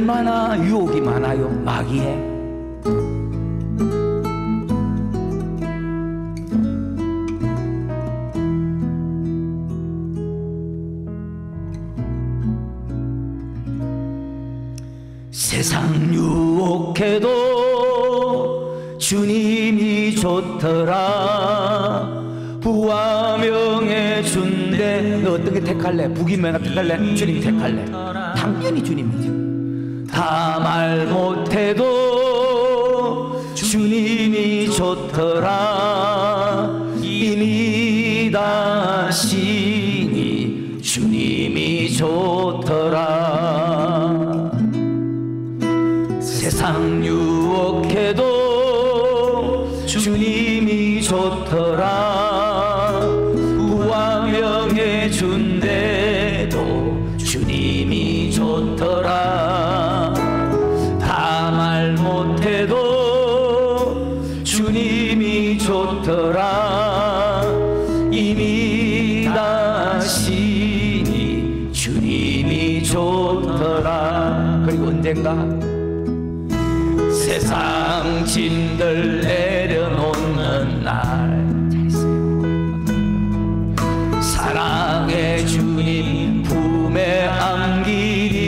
얼마나 유혹이 많아요, 마귀에. 세상 유혹해도 주님이 좋더라. 부와 명예 준대. 너 어떻게 택할래? 부귀명예 택할래? 주님 택할래? 당연히 주님이죠. 다 말 못해도 주님이 좋더라. 이미 다 시니 주님이 좋더라. 세상 유혹해도 주님이 좋더라. 부와 명예 준대도 주님이 좋더라. 다 말 못해도 주님이 좋더라. 이미 다 시니 주님이 좋더라. 그리고 언젠가 세상 짐들 내려놓는 날, 사랑의 주님 품에 안기리.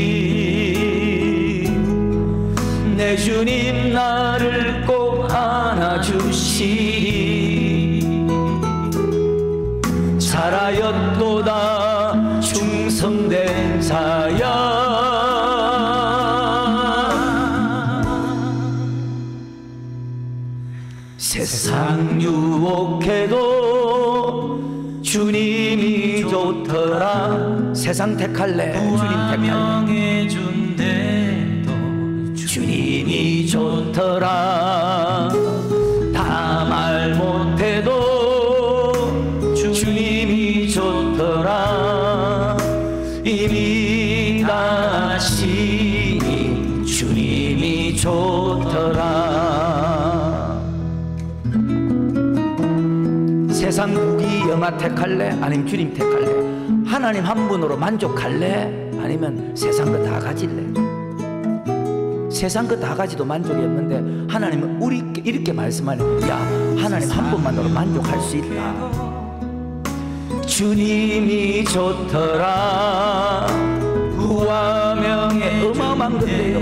내 주님 나를 꼭 안아주시리. 살아였도다 충성된 자야. 세상 유혹해도 주님이 좋더라. 세상 택할래? 주님 택할래? 주님이 좋더라. 다 말 못해도 주님이 좋더라. 이미 다 시니 주님이 좋더라. 세상 부귀 영화 택할래? 아니면 주님 택할래? 하나님 한 분으로 만족할래? 아니면 세상 거 다 가질래? 세상 거 다 가지도 만족이 없는데 하나님은 우리께 이렇게 말씀하네. 야, 하나님 한 분만으로 만족할 수 있다. 주님이 좋더라. 부와 명예 어마어마한 건데요.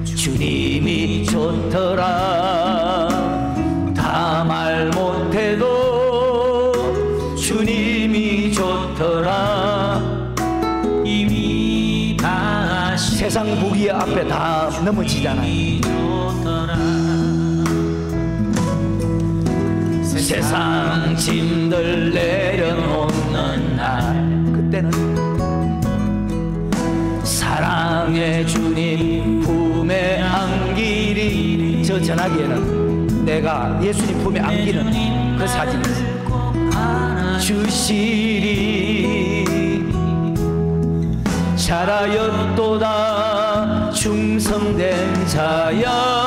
주님이 좋더라. 다 말 못해도 주님이 좋더라. 이미 다 세상 무기 앞에 다 넘어지잖아요. 세상 짐들 내려놓는 날, 그때는 사랑의 주님 품에 안기리. 저 전화기에는 내가 예수님 품에 안기는 그 사진이 주시리. 잘하였도다 충성된 자야.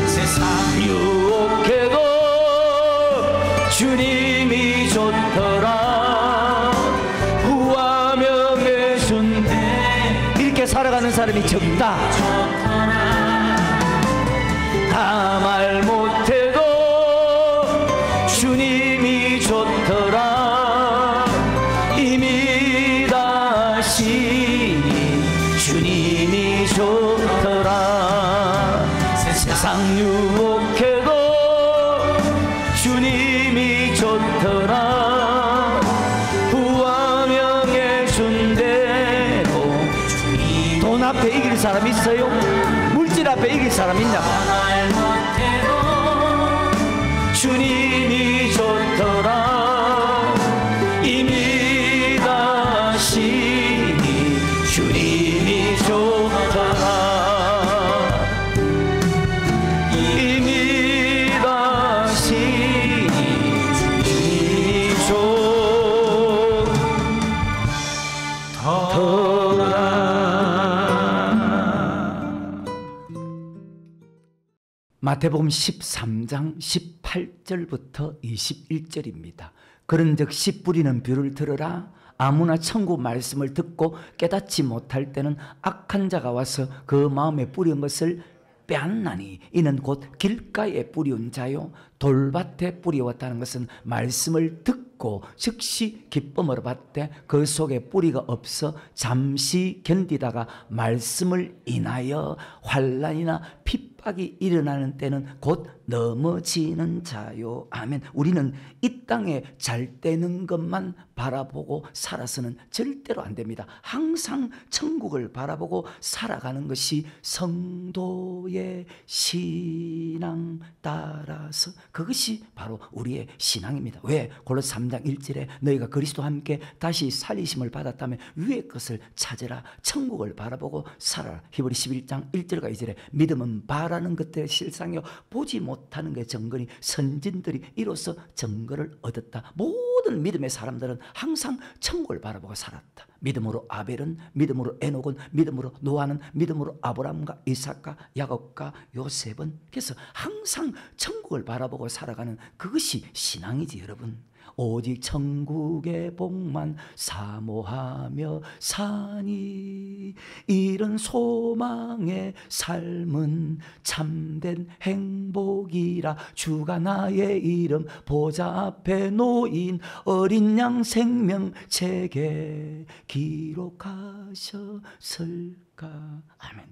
세상 유혹해도 주님이 좋더라. 부와 명예 준대. 이렇게 살아가는 사람이 적다. 다 말 못해도 주님이 좋더라. 이미 다 시니 주님이 좋더라. 세상 유혹해도 주님이 좋더라. 부와 명예 준대로. 돈 앞에 이길 사람 있어요? 물질 앞에 이길 사람 있냐? 주님이 좋더라. 이미 다 시니 주님이 좋더라. 이미 다 시니 주님이 좋더라. 마태복음 13장 18절부터 21절입니다. 그런즉 씨 뿌리는 뷰를 들으라. 아무나 천국 말씀을 듣고 깨닫지 못할 때는 악한 자가 와서 그 마음에 뿌린 것을 빼앗나니 이는 곧 길가에 뿌리운 자요 돌밭에 뿌리웠다는 것은 말씀을 듣고 즉시 기쁨으로 받되 그 속에 뿌리가 없어 잠시 견디다가 말씀을 인하여 환난이나 핍박이 일어나는 때는 곧 넘어지는 자요. 아멘. 우리는 이 땅에 잘 되는 것만 바라보고 살아서는 절대로 안 됩니다. 항상 천국을 바라보고 살아가는 것이 성도의 신앙 따라서 그것이 바로 우리의 신앙입니다. 왜? 골로새 3장 1절에 너희가 그리스도와 함께 다시 살리심을 받았다면 위의 것을 찾으라. 천국을 바라보고 살아라. 히브리 11장 1절과 2절에 믿음은 바라는 것들의 실상이요 보지 못하는 게 증거니 선진들이 이로써 증거를 얻었다. 모든 믿음의 사람들은 항상 천국을 바라보고 살았다. 믿음으로 아벨은, 믿음으로 에녹은, 믿음으로 노아는, 믿음으로 아브라함과 이삭과 야곱과 요셉은. 그래서 항상 천국을 바라보고 살아가는 그것이 신앙이지 여러분. 오직 천국의 복만 사모하며 사니 이런 소망의 삶은 참된 행복이라. 주가 나의 이름 보좌 앞에 놓인 어린 양 생명책에 기록하셨을까. 아멘.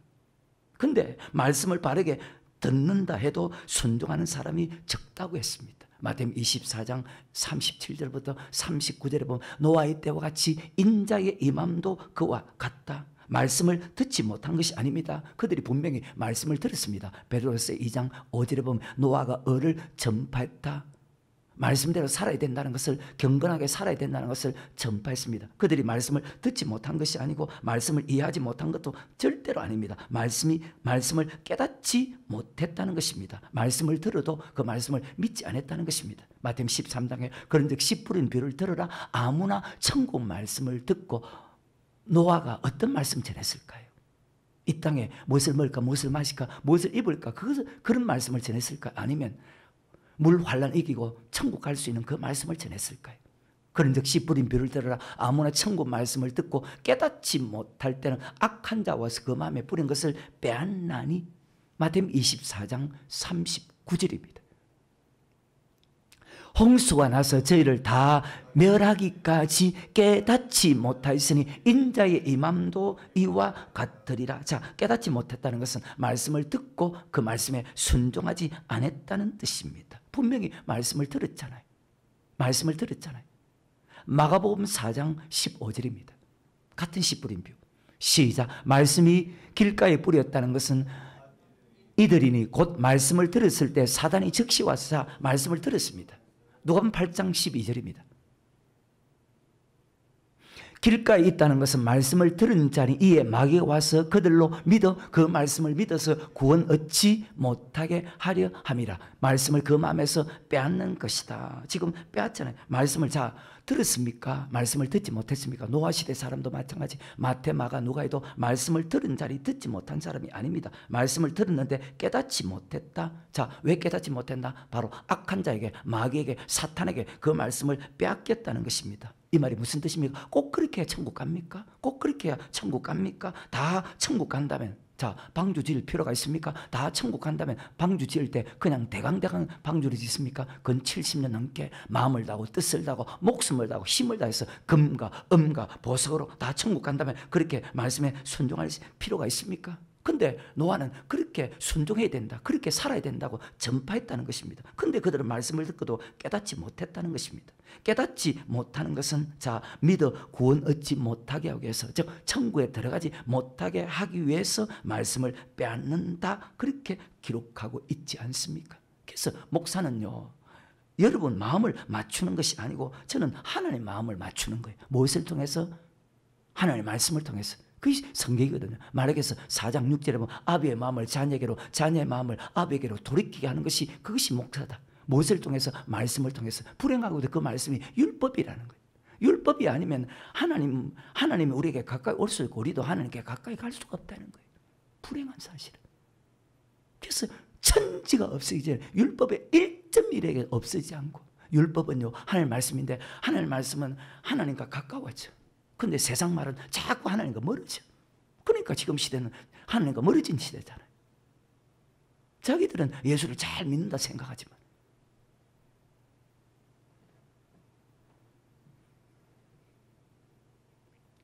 근데 말씀을 바르게 듣는다 해도 순종하는 사람이 적다고 했습니다. 마태복음 24장 37절부터 39절에 보면 노아의 때와 같이 인자의 임함도 그와 같다. 말씀을 듣지 못한 것이 아닙니다. 그들이 분명히 말씀을 들었습니다. 베드로서 2장 5절에 보면 노아가 을을 전파했다. 말씀대로 살아야 된다는 것을, 경건하게 살아야 된다는 것을 전파했습니다. 그들이 말씀을 듣지 못한 것이 아니고 말씀을 이해하지 못한 것도 절대로 아닙니다. 말씀을 깨닫지 못했다는 것입니다. 말씀을 들어도 그 말씀을 믿지 않았다는 것입니다. 마태복음 13장에 그런즉 씨 뿌린 뷰를 들으라. 아무나 천국 말씀을 듣고. 노아가 어떤 말씀 전했을까요? 이 땅에 무엇을 먹을까, 무엇을 마실까, 무엇을 입을까, 그런 말씀을 전했을까? 아니면 물 환난 이기고 천국 갈 수 있는 그 말씀을 전했을까요? 그런즉 씨 뿌린 뷰를 들으라. 아무나 천국 말씀을 듣고 깨닫지 못할 때는 악한 자 와서 그 마음에 뿌린 것을 빼앗나니. 마태복음 24장 39절입니다. 홍수가 나서 저희를 다 멸하기까지 깨닫지 못하였으니 인자의 임함도 이와 같으리라. 자, 깨닫지 못했다는 것은 말씀을 듣고 그 말씀에 순종하지 않았다는 뜻입니다. 분명히 말씀을 들었잖아요. 말씀을 들었잖아요. 마가복음 4장 15절입니다. 같은 씨 뿌린 뷰. 시작. 말씀이 길가에 뿌렸다는 것은 이들이니 곧 말씀을 들었을 때 사단이 즉시 와서 말씀을 들었습니다. 누가복음 8장 12절입니다. 길가에 있다는 것은 말씀을 들은 자니 이에 마귀가 와서 그들로 믿어 그 말씀을 믿어서 구원 얻지 못하게 하려 함이라. 말씀을 그 마음에서 빼앗는 것이다. 지금 빼앗잖아요. 말씀을 들었습니까? 말씀을 듣지 못했습니까? 노아 시대 사람도 마찬가지. 마태, 마가, 누가에도 말씀을 들은 자리 듣지 못한 사람이 아닙니다. 말씀을 들었는데 깨닫지 못했다. 자, 왜 깨닫지 못했나? 바로 악한 자에게, 마귀에게, 사탄에게 그 말씀을 빼앗겼다는 것입니다. 이 말이 무슨 뜻입니까? 꼭 그렇게 해야 천국 갑니까? 꼭 그렇게 해야 천국 갑니까? 다 천국 간다면, 자, 방주 지을 필요가 있습니까? 다 천국 간다면 방주 지을 때 그냥 대강대강 방주를 짓습니까? 근 70년 넘게 마음을 다하고 뜻을 다하고 목숨을 다하고 힘을 다해서 금과 음과 보석으로 다 천국 간다면 그렇게 말씀에 순종할 필요가 있습니까? 근데 노아는 그렇게 순종해야 된다, 그렇게 살아야 된다고 전파했다는 것입니다. 근데 그들은 말씀을 듣고도 깨닫지 못했다는 것입니다. 깨닫지 못하는 것은, 자, 믿어 구원 얻지 못하게 하기 위해서, 즉 천국에 들어가지 못하게 하기 위해서 말씀을 빼앗는다, 그렇게 기록하고 있지 않습니까? 그래서 목사는요, 여러분 마음을 맞추는 것이 아니고 저는 하나님의 마음을 맞추는 거예요. 무엇을 통해서? 하나님의 말씀을 통해서. 그것이 성경이거든요. 마라기서 4장 6절에 보면 아비의 마음을 자녀에게로, 자녀의 마음을 아비에게로 돌이키게 하는 것이, 그것이 목사다. 무엇을 통해서? 말씀을 통해서. 불행하고도 그 말씀이 율법이라는 거예요. 율법이 아니면 하나님이 우리에게 가까이 올 수 있고 우리도 하나님께 가까이 갈 수가 없다는 거예요. 불행한 사실은. 그래서 천지가 없어지지, 율법의 1.1에게 없어지지 않고 율법은요 하나님 말씀인데 하나님 말씀은 하나님과 가까워져. 근데 세상 말은 자꾸 하나님과 멀어져. 그러니까 지금 시대는 하나님과 멀어진 시대잖아요. 자기들은 예수를 잘 믿는다 생각하지만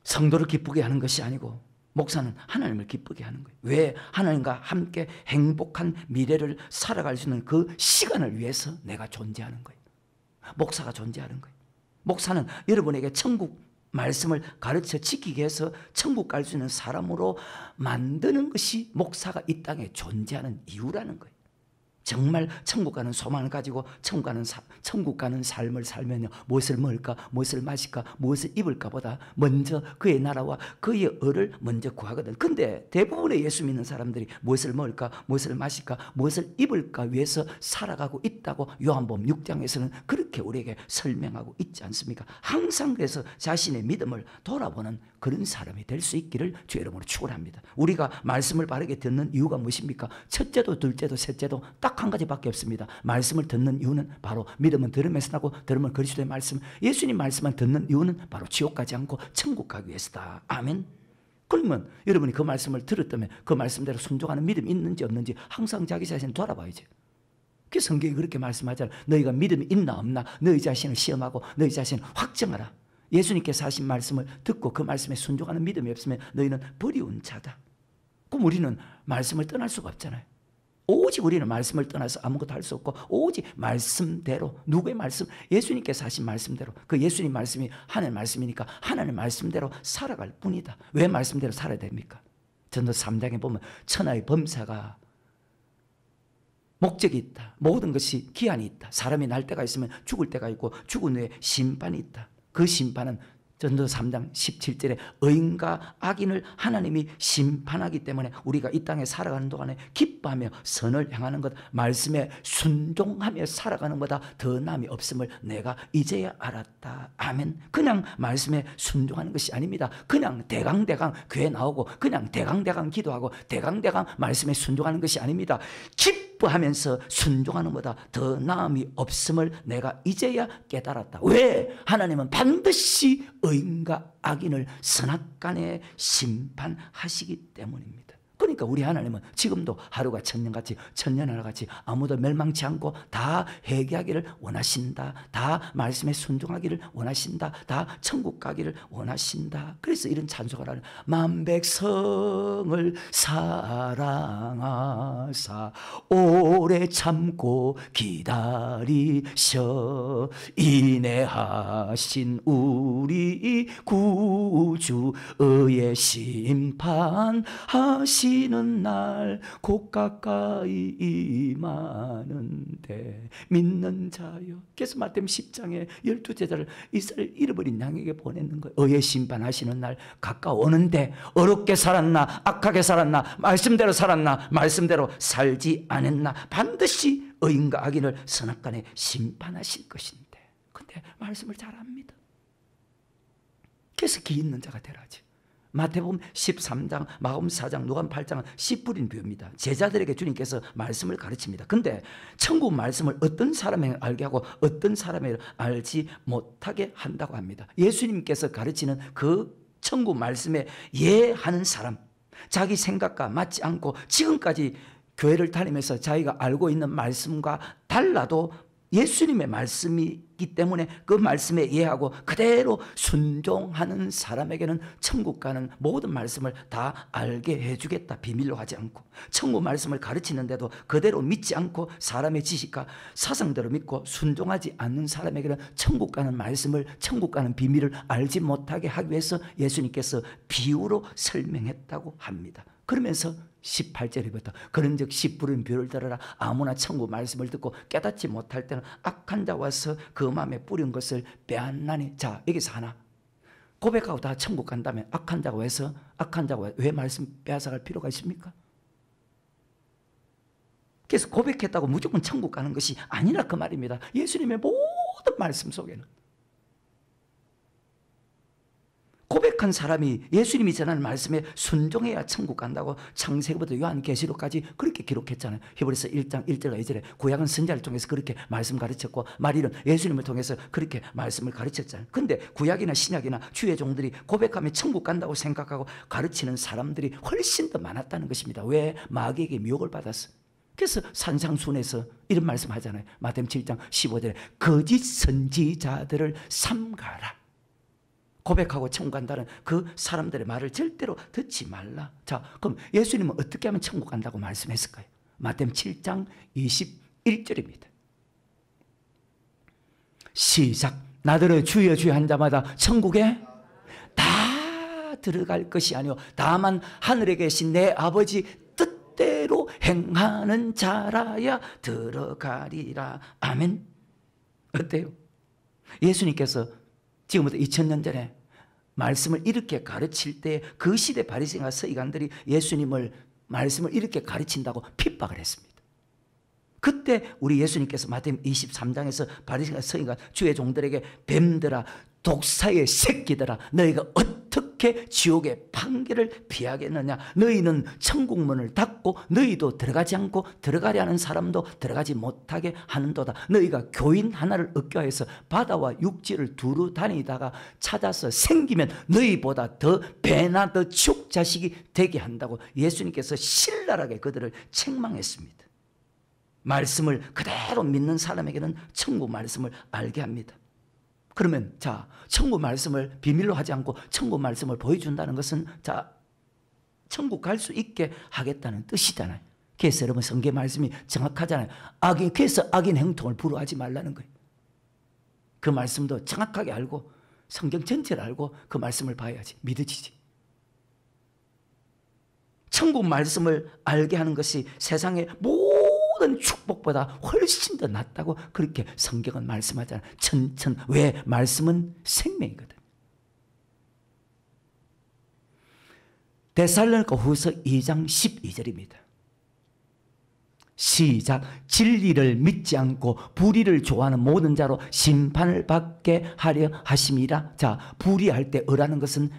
성도를 기쁘게 하는 것이 아니고 목사는 하나님을 기쁘게 하는 거예요. 왜? 하나님과 함께 행복한 미래를 살아갈 수 있는 그 시간을 위해서 내가 존재하는 거예요. 목사가 존재하는 거예요. 목사는 여러분에게 천국 말씀을 가르쳐 지키기 위해서 천국 갈 수 있는 사람으로 만드는 것이 목사가 이 땅에 존재하는 이유라는 거예요. 정말 천국 가는 소망을 가지고 천국 가는 삶을 살면요, 무엇을 먹을까, 무엇을 마실까, 무엇을 입을까 보다 먼저 그의 나라와 그의 의를 먼저 구하거든. 근데 대부분의 예수 믿는 사람들이 무엇을 먹을까, 무엇을 마실까, 무엇을 입을까 위해서 살아가고 있다고 요한복음 6장에서는 그렇게 우리에게 설명하고 있지 않습니까? 항상 그래서 자신의 믿음을 돌아보는 그런 사람이 될 수 있기를 주 이름으로 축원합니다. 우리가 말씀을 바르게 듣는 이유가 무엇입니까? 첫째도 둘째도 셋째도 딱 한 가지밖에 없습니다. 말씀을 듣는 이유는 바로 믿음은 들음에서 나고 들음은 그리스도의 말씀, 예수님 말씀만 듣는 이유는 바로 지옥 가지 않고 천국 가기 위해서다. 아멘. 그러면 여러분이 그 말씀을 들었다면 그 말씀대로 순종하는 믿음이 있는지 없는지 항상 자기 자신을 돌아봐야지. 그 성경이 그렇게 말씀하잖아요. 너희가 믿음이 있나 없나 너희 자신을 시험하고 너희 자신을 확정하라. 예수님께서 하신 말씀을 듣고 그 말씀에 순종하는 믿음이 없으면 너희는 버리운 자다. 그럼 우리는 말씀을 떠날 수가 없잖아요. 오직 우리는 말씀을 떠나서 아무것도 할 수 없고 오직 말씀대로, 누구의 말씀? 예수님께서 하신 말씀대로, 그 예수님 말씀이 하나님 말씀이니까 하나님 말씀대로 살아갈 뿐이다. 왜 말씀대로 살아야 됩니까? 전도 3장에 보면 천하의 범사가 목적이 있다. 모든 것이 기한이 있다. 사람이 날 때가 있으면 죽을 때가 있고 죽은 후에 심판이 있다. 그 심판은 전도 3장 17절에 의인과 악인을 하나님이 심판하기 때문에 우리가 이 땅에 살아가는 동안에 기뻐하며 선을 행하는 것, 말씀에 순종하며 살아가는 것보다 더 남이 없음을 내가 이제야 알았다. 아멘. 그냥 말씀에 순종하는 것이 아닙니다. 그냥 대강대강 교회 나오고 그냥 대강대강 기도하고 대강대강 말씀에 순종하는 것이 아닙니다. 기뻐하면서 순종하는 것보다 더 나음이 없음을 내가 이제야 깨달았다. 왜? 하나님은 반드시 의인과 악인을 선악간에 심판하시기 때문입니다. 그러니까 우리 하나님은 지금도 하루가 천년같이 천년하루같이 아무도 멸망치 않고 다 회개하기를 원하신다. 다 말씀에 순종하기를 원하신다. 다 천국 가기를 원하신다. 그래서 이런 찬송을 하는 만백성을 사랑하사 오래 참고 기다리셔 인내하신 우리 구주의 심판하시 는 날 곧 가까이 임하는데 믿는 자여. 그래서 마태복음 10장에 12제자를 이스라엘 잃어버린 양에게 보내는 거예요. 의의 심판하시는 날 가까워오는데 어렵게 살았나 악하게 살았나 말씀대로 살았나 말씀대로 살지 않았나 반드시 의인과 악인을 선악간에 심판하실 것인데, 근데 말씀을 잘 압니다. 그래서 기 있는 자가 되라지. 마태복음 13장, 마가복음 4장, 누가복음 8장은 씨 뿌린 비유입니다. 제자들에게 주님께서 말씀을 가르칩니다. 근데 천국 말씀을 어떤 사람에게 알게 하고 어떤 사람에게 알지 못하게 한다고 합니다. 예수님께서 가르치는 그 천국 말씀에 예하는 사람, 자기 생각과 맞지 않고 지금까지 교회를 다니면서 자기가 알고 있는 말씀과 달라도 예수님의 말씀이기 때문에 그 말씀에 이해하고 그대로 순종하는 사람에게는 천국 가는 모든 말씀을 다 알게 해주겠다. 비밀로 하지 않고 천국 말씀을 가르치는데도 그대로 믿지 않고 사람의 지식과 사상대로 믿고 순종하지 않는 사람에게는 천국 가는 말씀을, 천국 가는 비밀을 알지 못하게 하기 위해서 예수님께서 비유로 설명했다고 합니다. 그러면서 18절부터 그런즉 씨 뿌린 비유를 들어라. 아무나 천국 말씀을 듣고 깨닫지 못할 때는 악한 자 와서 그 마음에 뿌린 것을 빼앗나니. 자, 여기서 하나 고백하고 다 천국 간다면 악한 자가 와서 왜 말씀 빼앗아갈 필요가 있습니까? 그래서 고백했다고 무조건 천국 가는 것이 아니라 그 말입니다. 예수님의 모든 말씀 속에는 고백 고백한 사람이 예수님이 전하는 말씀에 순종해야 천국 간다고 창세기부터 요한계시록까지 그렇게 기록했잖아요. 히브리서 1장 1절과 2절에 구약은 선지자를 통해서 그렇게 말씀 가르쳤고 마리는 예수님을 통해서 그렇게 말씀을 가르쳤잖아요. 근데 구약이나 신약이나 주의 종들이 고백하면 천국 간다고 생각하고 가르치는 사람들이 훨씬 더 많았다는 것입니다. 왜? 마귀에게 미혹을 받았어. 그래서 산상순에서 이런 말씀 하잖아요. 마태복음 7장 15절에 거짓 선지자들을 삼가라. 고백하고 천국 간다는 그 사람들의 말을 절대로 듣지 말라. 자, 그럼 예수님은 어떻게 하면 천국 간다고 말씀했을까요? 마태복음 7장 21절입니다. 시작. 나더러 주여 주여 한 자마다 천국에 다 들어갈 것이 아니오 다만 하늘에 계신 내 아버지 뜻대로 행하는 자라야 들어가리라. 아멘. 어때요? 예수님께서 지금부터 2000년 전에 말씀을 이렇게 가르칠 때 그 시대 바리새인과 서기관들이 예수님을 말씀을 이렇게 가르친다고 핍박을 했습니다. 그때 우리 예수님께서 마태복음 23장에서 바리새인과 서기관 주의 종들에게 뱀들아 독사의 새끼들아 너희가 어떻게 지옥의 판결을 피하겠느냐. 너희는 천국문을 닫고 너희도 들어가지 않고 들어가려 하는 사람도 들어가지 못하게 하는도다. 너희가 교인 하나를 얻겨해서 바다와 육지를 두루 다니다가 찾아서 생기면 너희보다 더 배나 더 지옥 자식이 되게 한다고 예수님께서 신랄하게 그들을 책망했습니다. 말씀을 그대로 믿는 사람에게는 천국 말씀을 알게 합니다. 그러면 자, 천국 말씀을 비밀로 하지 않고 천국 말씀을 보여준다는 것은 자, 천국 갈 수 있게 하겠다는 뜻이잖아요. 그래서 여러분 성경 말씀이 정확하잖아요. 그래서 악인 행통을 부러워하지 말라는 거예요. 그 말씀도 정확하게 알고 성경 전체를 알고 그 말씀을 봐야지 믿어지지. 천국 말씀을 알게 하는 것이 세상의 모든 축복보다 훨씬 더 낫다고 그렇게 성경은 말씀하잖아요. 왜? 말씀은 생명이거든. 데살로니가 후서 2장 12절입니다. 시작. 진리를 믿지 않고 불의를 좋아하는 모든 자로 심판을 받게 하려 하심이라. 자, 불의할 때 어라는 것은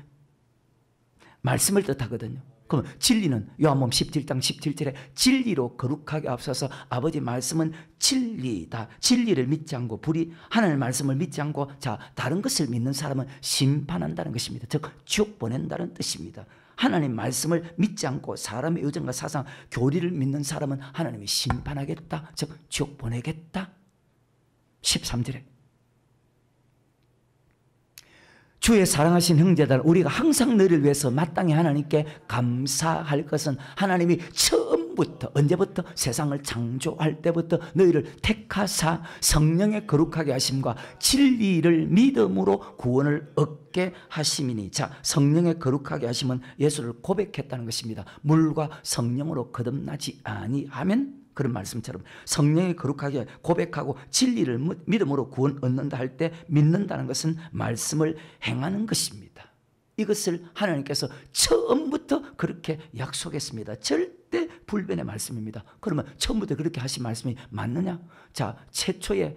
말씀을 뜻하거든요. 그럼 진리는 요한복음 17장 17절에 진리로 거룩하게 앞서서 아버지 말씀은 진리다. 진리를 믿지 않고 하나님의 말씀을 믿지 않고 자, 다른 것을 믿는 사람은 심판한다는 것입니다. 즉 지옥 보낸다는 뜻입니다. 하나님 말씀을 믿지 않고 사람의 의정과 사상, 교리를 믿는 사람은 하나님이 심판하겠다. 즉 지옥 보내겠다. 13절에 주의 사랑하신 형제들, 우리가 항상 너희를 위해서 마땅히 하나님께 감사할 것은 하나님이 처음부터 언제부터 세상을 창조할 때부터 너희를 택하사 성령의 거룩하게 하심과 진리를 믿음으로 구원을 얻게 하심이니. 자, 성령의 거룩하게 하심은 예수를 고백했다는 것입니다. 물과 성령으로 거듭나지 아니하면 그런 말씀처럼 성령의 거룩하게 고백하고 진리를 믿음으로 구원 얻는다 할 때 믿는다는 것은 말씀을 행하는 것입니다. 이것을 하나님께서 처음부터 그렇게 약속했습니다. 절대 불변의 말씀입니다. 그러면 처음부터 그렇게 하신 말씀이 맞느냐? 자, 최초의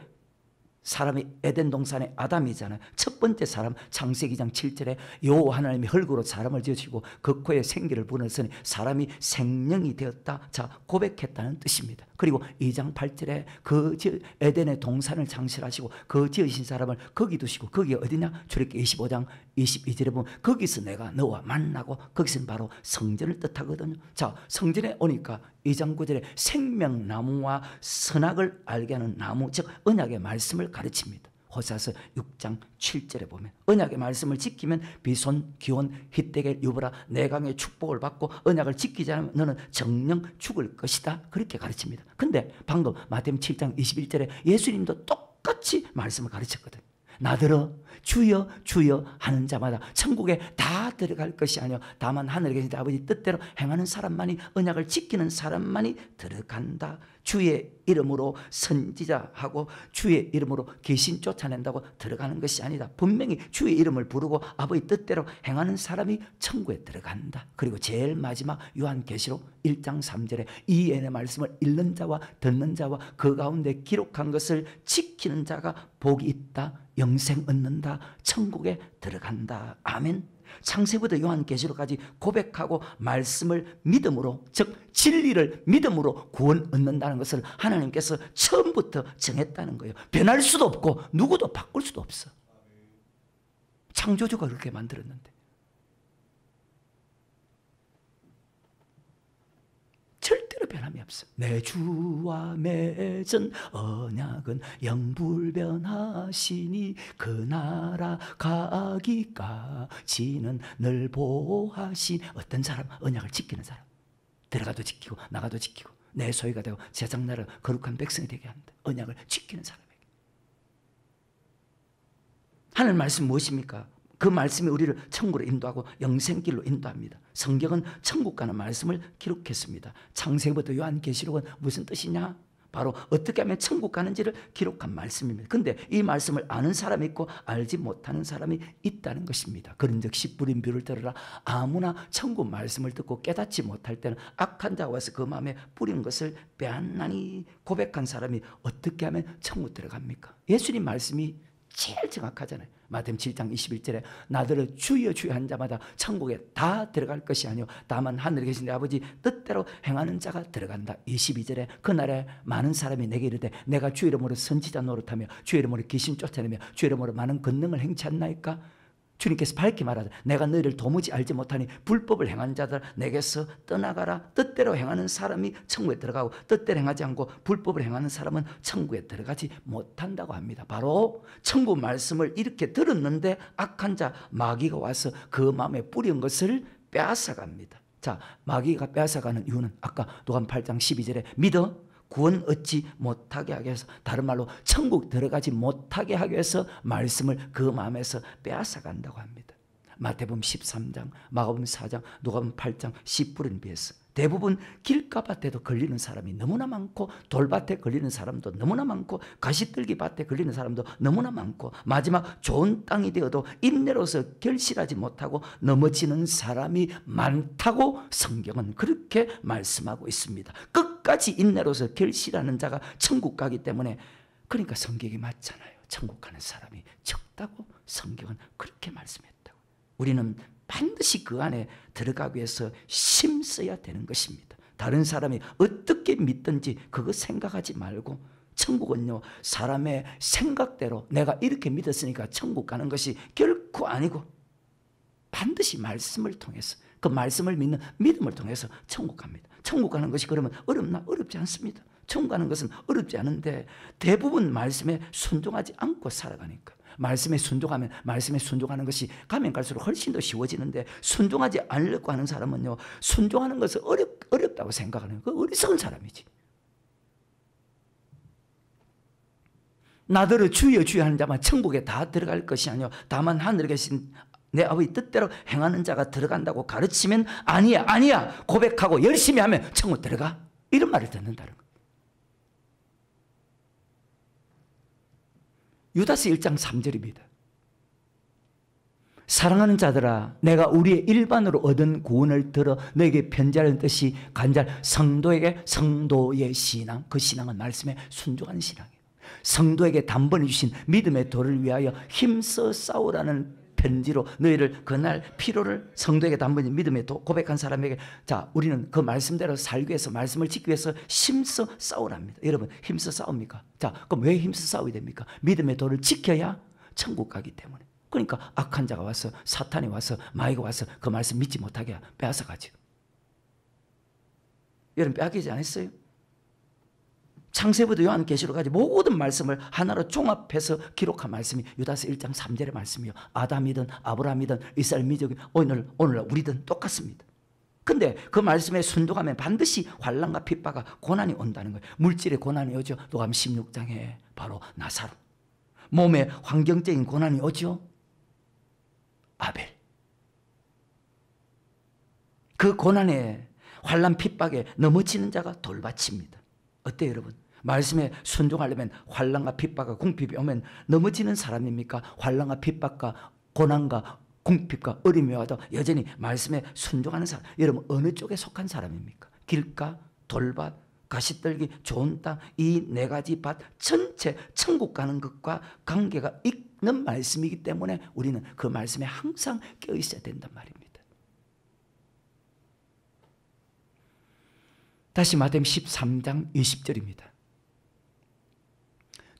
사람이 에덴 동산의 아담이잖아요. 첫 번째 사람 창세기 2장 7절에 여호와 하나님이 흙으로 사람을 지으시고 그 코에 생기를 불어넣으니 사람이 생명이 되었다. 자, 고백했다는 뜻입니다. 그리고 2장 8절에 그 에덴의 동산을 창실하시고 그 지으신 사람을 거기 두시고 거기 어디냐? 출애굽기 25장 22절에 보면 거기서 내가 너와 만나고 거기서는 바로 성전을 뜻하거든요. 자, 성전에 오니까 2장 9절에 생명나무와 선악을 알게 하는 나무, 즉 언약의 말씀을 가르칩니다. 호세아서 6장 7절에 보면 언약의 말씀을 지키면 비손, 기온, 히데겔, 유브라, 내강의 축복을 받고 언약을 지키지 않으면 너는 정령 죽을 것이다. 그렇게 가르칩니다. 근데 방금 마태복음 7장 21절에 예수님도 똑같이 말씀을 가르쳤거든요. 나더러 주여 주여 하는 자마다 천국에 다 들어갈 것이 아니요 다만 하늘에 계신 아버지 뜻대로 행하는 사람만이, 언약을 지키는 사람만이 들어간다. 주의 이름으로 선지자하고 주의 이름으로 귀신 쫓아낸다고 들어가는 것이 아니다. 분명히 주의 이름을 부르고 아버지 뜻대로 행하는 사람이 천국에 들어간다. 그리고 제일 마지막 요한계시록 1장 3절에 이 예의 말씀을 읽는 자와 듣는 자와 그 가운데 기록한 것을 지키는 자가 복이 있다. 영생 얻는다. 천국에 들어간다. 아멘. 창세부터 요한계시록까지 고백하고 말씀을 믿음으로, 즉 진리를 믿음으로 구원 얻는다는 것을 하나님께서 처음부터 정했다는 거예요. 변할 수도 없고 누구도 바꿀 수도 없어. 창조주가 그렇게 만들었는데 절대로 변함이 없어. 내 주와 맺은 언약은 영불변하시니 그 나라 가기까지는 늘 보호하신. 어떤 사람? 언약을 지키는 사람. 들어가도 지키고 나가도 지키고 내 소유가 되고 세상 나라 거룩한 백성이 되게 합니다. 언약을 지키는 사람에게. 하나님 말씀 무엇입니까? 그 말씀이 우리를 천국으로 인도하고 영생길로 인도합니다. 성경은 천국 가는 말씀을 기록했습니다. 창세부터 요한계시록은 무슨 뜻이냐? 바로 어떻게 하면 천국 가는지를 기록한 말씀입니다. 그런데 이 말씀을 아는 사람이 있고 알지 못하는 사람이 있다는 것입니다. 그런즉 씨 뿌린 뷰를 들으라. 아무나 천국 말씀을 듣고 깨닫지 못할 때는 악한 자가 와서 그 마음에 뿌린 것을 빼앗나니. 고백한 사람이 어떻게 하면 천국 들어갑니까? 예수님 말씀이 제일 정확하잖아요. 마태복음 7장 21절에 나더러 주여 주여 한 자마다 천국에 다 들어갈 것이 아니요 다만 하늘에 계신 내 아버지 뜻대로 행하는 자가 들어간다. 22절에 그날에 많은 사람이 내게 이르되 내가 주의 이름으로 선지자 노릇하며 주의 이름으로 귀신 쫓아내며 주의 이름으로 많은 권능을 행치 않나이까? 주님께서 밝게 말하되 내가 너희를 도무지 알지 못하니 불법을 행하는 자들 내게서 떠나가라. 뜻대로 행하는 사람이 천국에 들어가고 뜻대로 행하지 않고 불법을 행하는 사람은 천국에 들어가지 못한다고 합니다. 바로 천국 말씀을 이렇게 들었는데 악한 자 마귀가 와서 그 마음에 뿌린 것을 빼앗아갑니다. 자, 마귀가 빼앗아가는 이유는 아까 누가복음 8장 12절에 믿어 구원 얻지 못하게 하기 위해서, 다른 말로 천국 들어가지 못하게 하기 위해서 말씀을 그 마음에서 빼앗아 간다고 합니다. 마태복음 13장, 마가복음 4장, 누가복음 8장 씨 뿌린 비해서 대부분 길가밭에도 걸리는 사람이 너무나 많고 돌밭에 걸리는 사람도 너무나 많고 가시떨기 밭에 걸리는 사람도 너무나 많고 마지막 좋은 땅이 되어도 인내로서 결실하지 못하고 넘어지는 사람이 많다고 성경은 그렇게 말씀하고 있습니다. 끝까지 인내로서 결실하는 자가 천국 가기 때문에, 그러니까 성경이 맞잖아요. 천국 가는 사람이 적다고 성경은 그렇게 말씀했다고. 우리는 반드시 그 안에 들어가기 위해서 힘써야 되는 것입니다. 다른 사람이 어떻게 믿든지 그거 생각하지 말고, 천국은요 사람의 생각대로 내가 이렇게 믿었으니까 천국 가는 것이 결코 아니고 반드시 말씀을 통해서, 그 말씀을 믿는 믿음을 통해서 천국 갑니다. 천국 가는 것이 그러면 어렵나? 어렵지 않습니다. 천국 가는 것은 어렵지 않은데 대부분 말씀에 순종하지 않고 살아가니까. 말씀에 순종하면 말씀에 순종하는 것이 가면 갈수록 훨씬 더 쉬워지는데, 순종하지 않으려고 하는 사람은요 순종하는 것을 어렵다고 생각하는 그 어리석은 사람이지. 나더러 주여 주여 하는 자만 천국에 다 들어갈 것이 아니요 다만 하늘에 계신 내 아버지 뜻대로 행하는 자가 들어간다고 가르치면 아니야 아니야 고백하고 열심히 하면 천국 들어가, 이런 말을 듣는다는 거예요. 유다서 1장 3절입니다. 사랑하는 자들아 내가 우리의 일반으로 얻은 구원을 들어 너에게 편지하는 뜻이 간절. 성도에게, 성도의 신앙, 그 신앙은 말씀에 순종하는 신앙이에요. 성도에게 단번에 주신 믿음의 도를 위하여 힘써 싸우라는 편지로 너희를 그날 피로를, 성도에게 단번에 믿음의 도 고백한 사람에게, 자 우리는 그 말씀대로 살기 위해서, 말씀을 지키기 위해서 힘써 싸우랍니다. 여러분 힘써 싸웁니까? 자 그럼 왜 힘써 싸워야 됩니까? 믿음의 도를 지켜야 천국 가기 때문에. 그러니까 악한 자가 와서, 사탄이 와서, 마귀가 와서 그 말씀 믿지 못하게 빼앗아 가죠. 여러분 빼앗기지 않았어요? 창세부터 요한계시록까지 모든 말씀을 하나로 종합해서 기록한 말씀이 유다서 1장 3절의 말씀이요. 아담이든 아브라함이든 이스라엘 민족이 오늘날 우리든 똑같습니다. 근데 그 말씀에 순종하면 반드시 환난과 핍박과 고난이 온다는 거예요. 물질의 고난이 오죠. 누가복음 16장에 바로 나사로. 몸에 환경적인 고난이 오죠. 아벨. 그 고난에, 환난 핍박에 넘어지는 자가 돌받칩니다. 어때요 여러분? 말씀에 순종하려면 환난과 핍박과 궁핍이 오면 넘어지는 사람입니까? 환난과 핍박과 고난과 궁핍과 어려움이 와도 여전히 말씀에 순종하는 사람, 여러분 어느 쪽에 속한 사람입니까? 길가, 돌밭, 가시떨기, 좋은 땅, 이 네 가지 밭 전체 천국 가는 것과 관계가 있는 말씀이기 때문에 우리는 그 말씀에 항상 껴 있어야 된단 말입니다. 다시 마태복음 13장 20절입니다.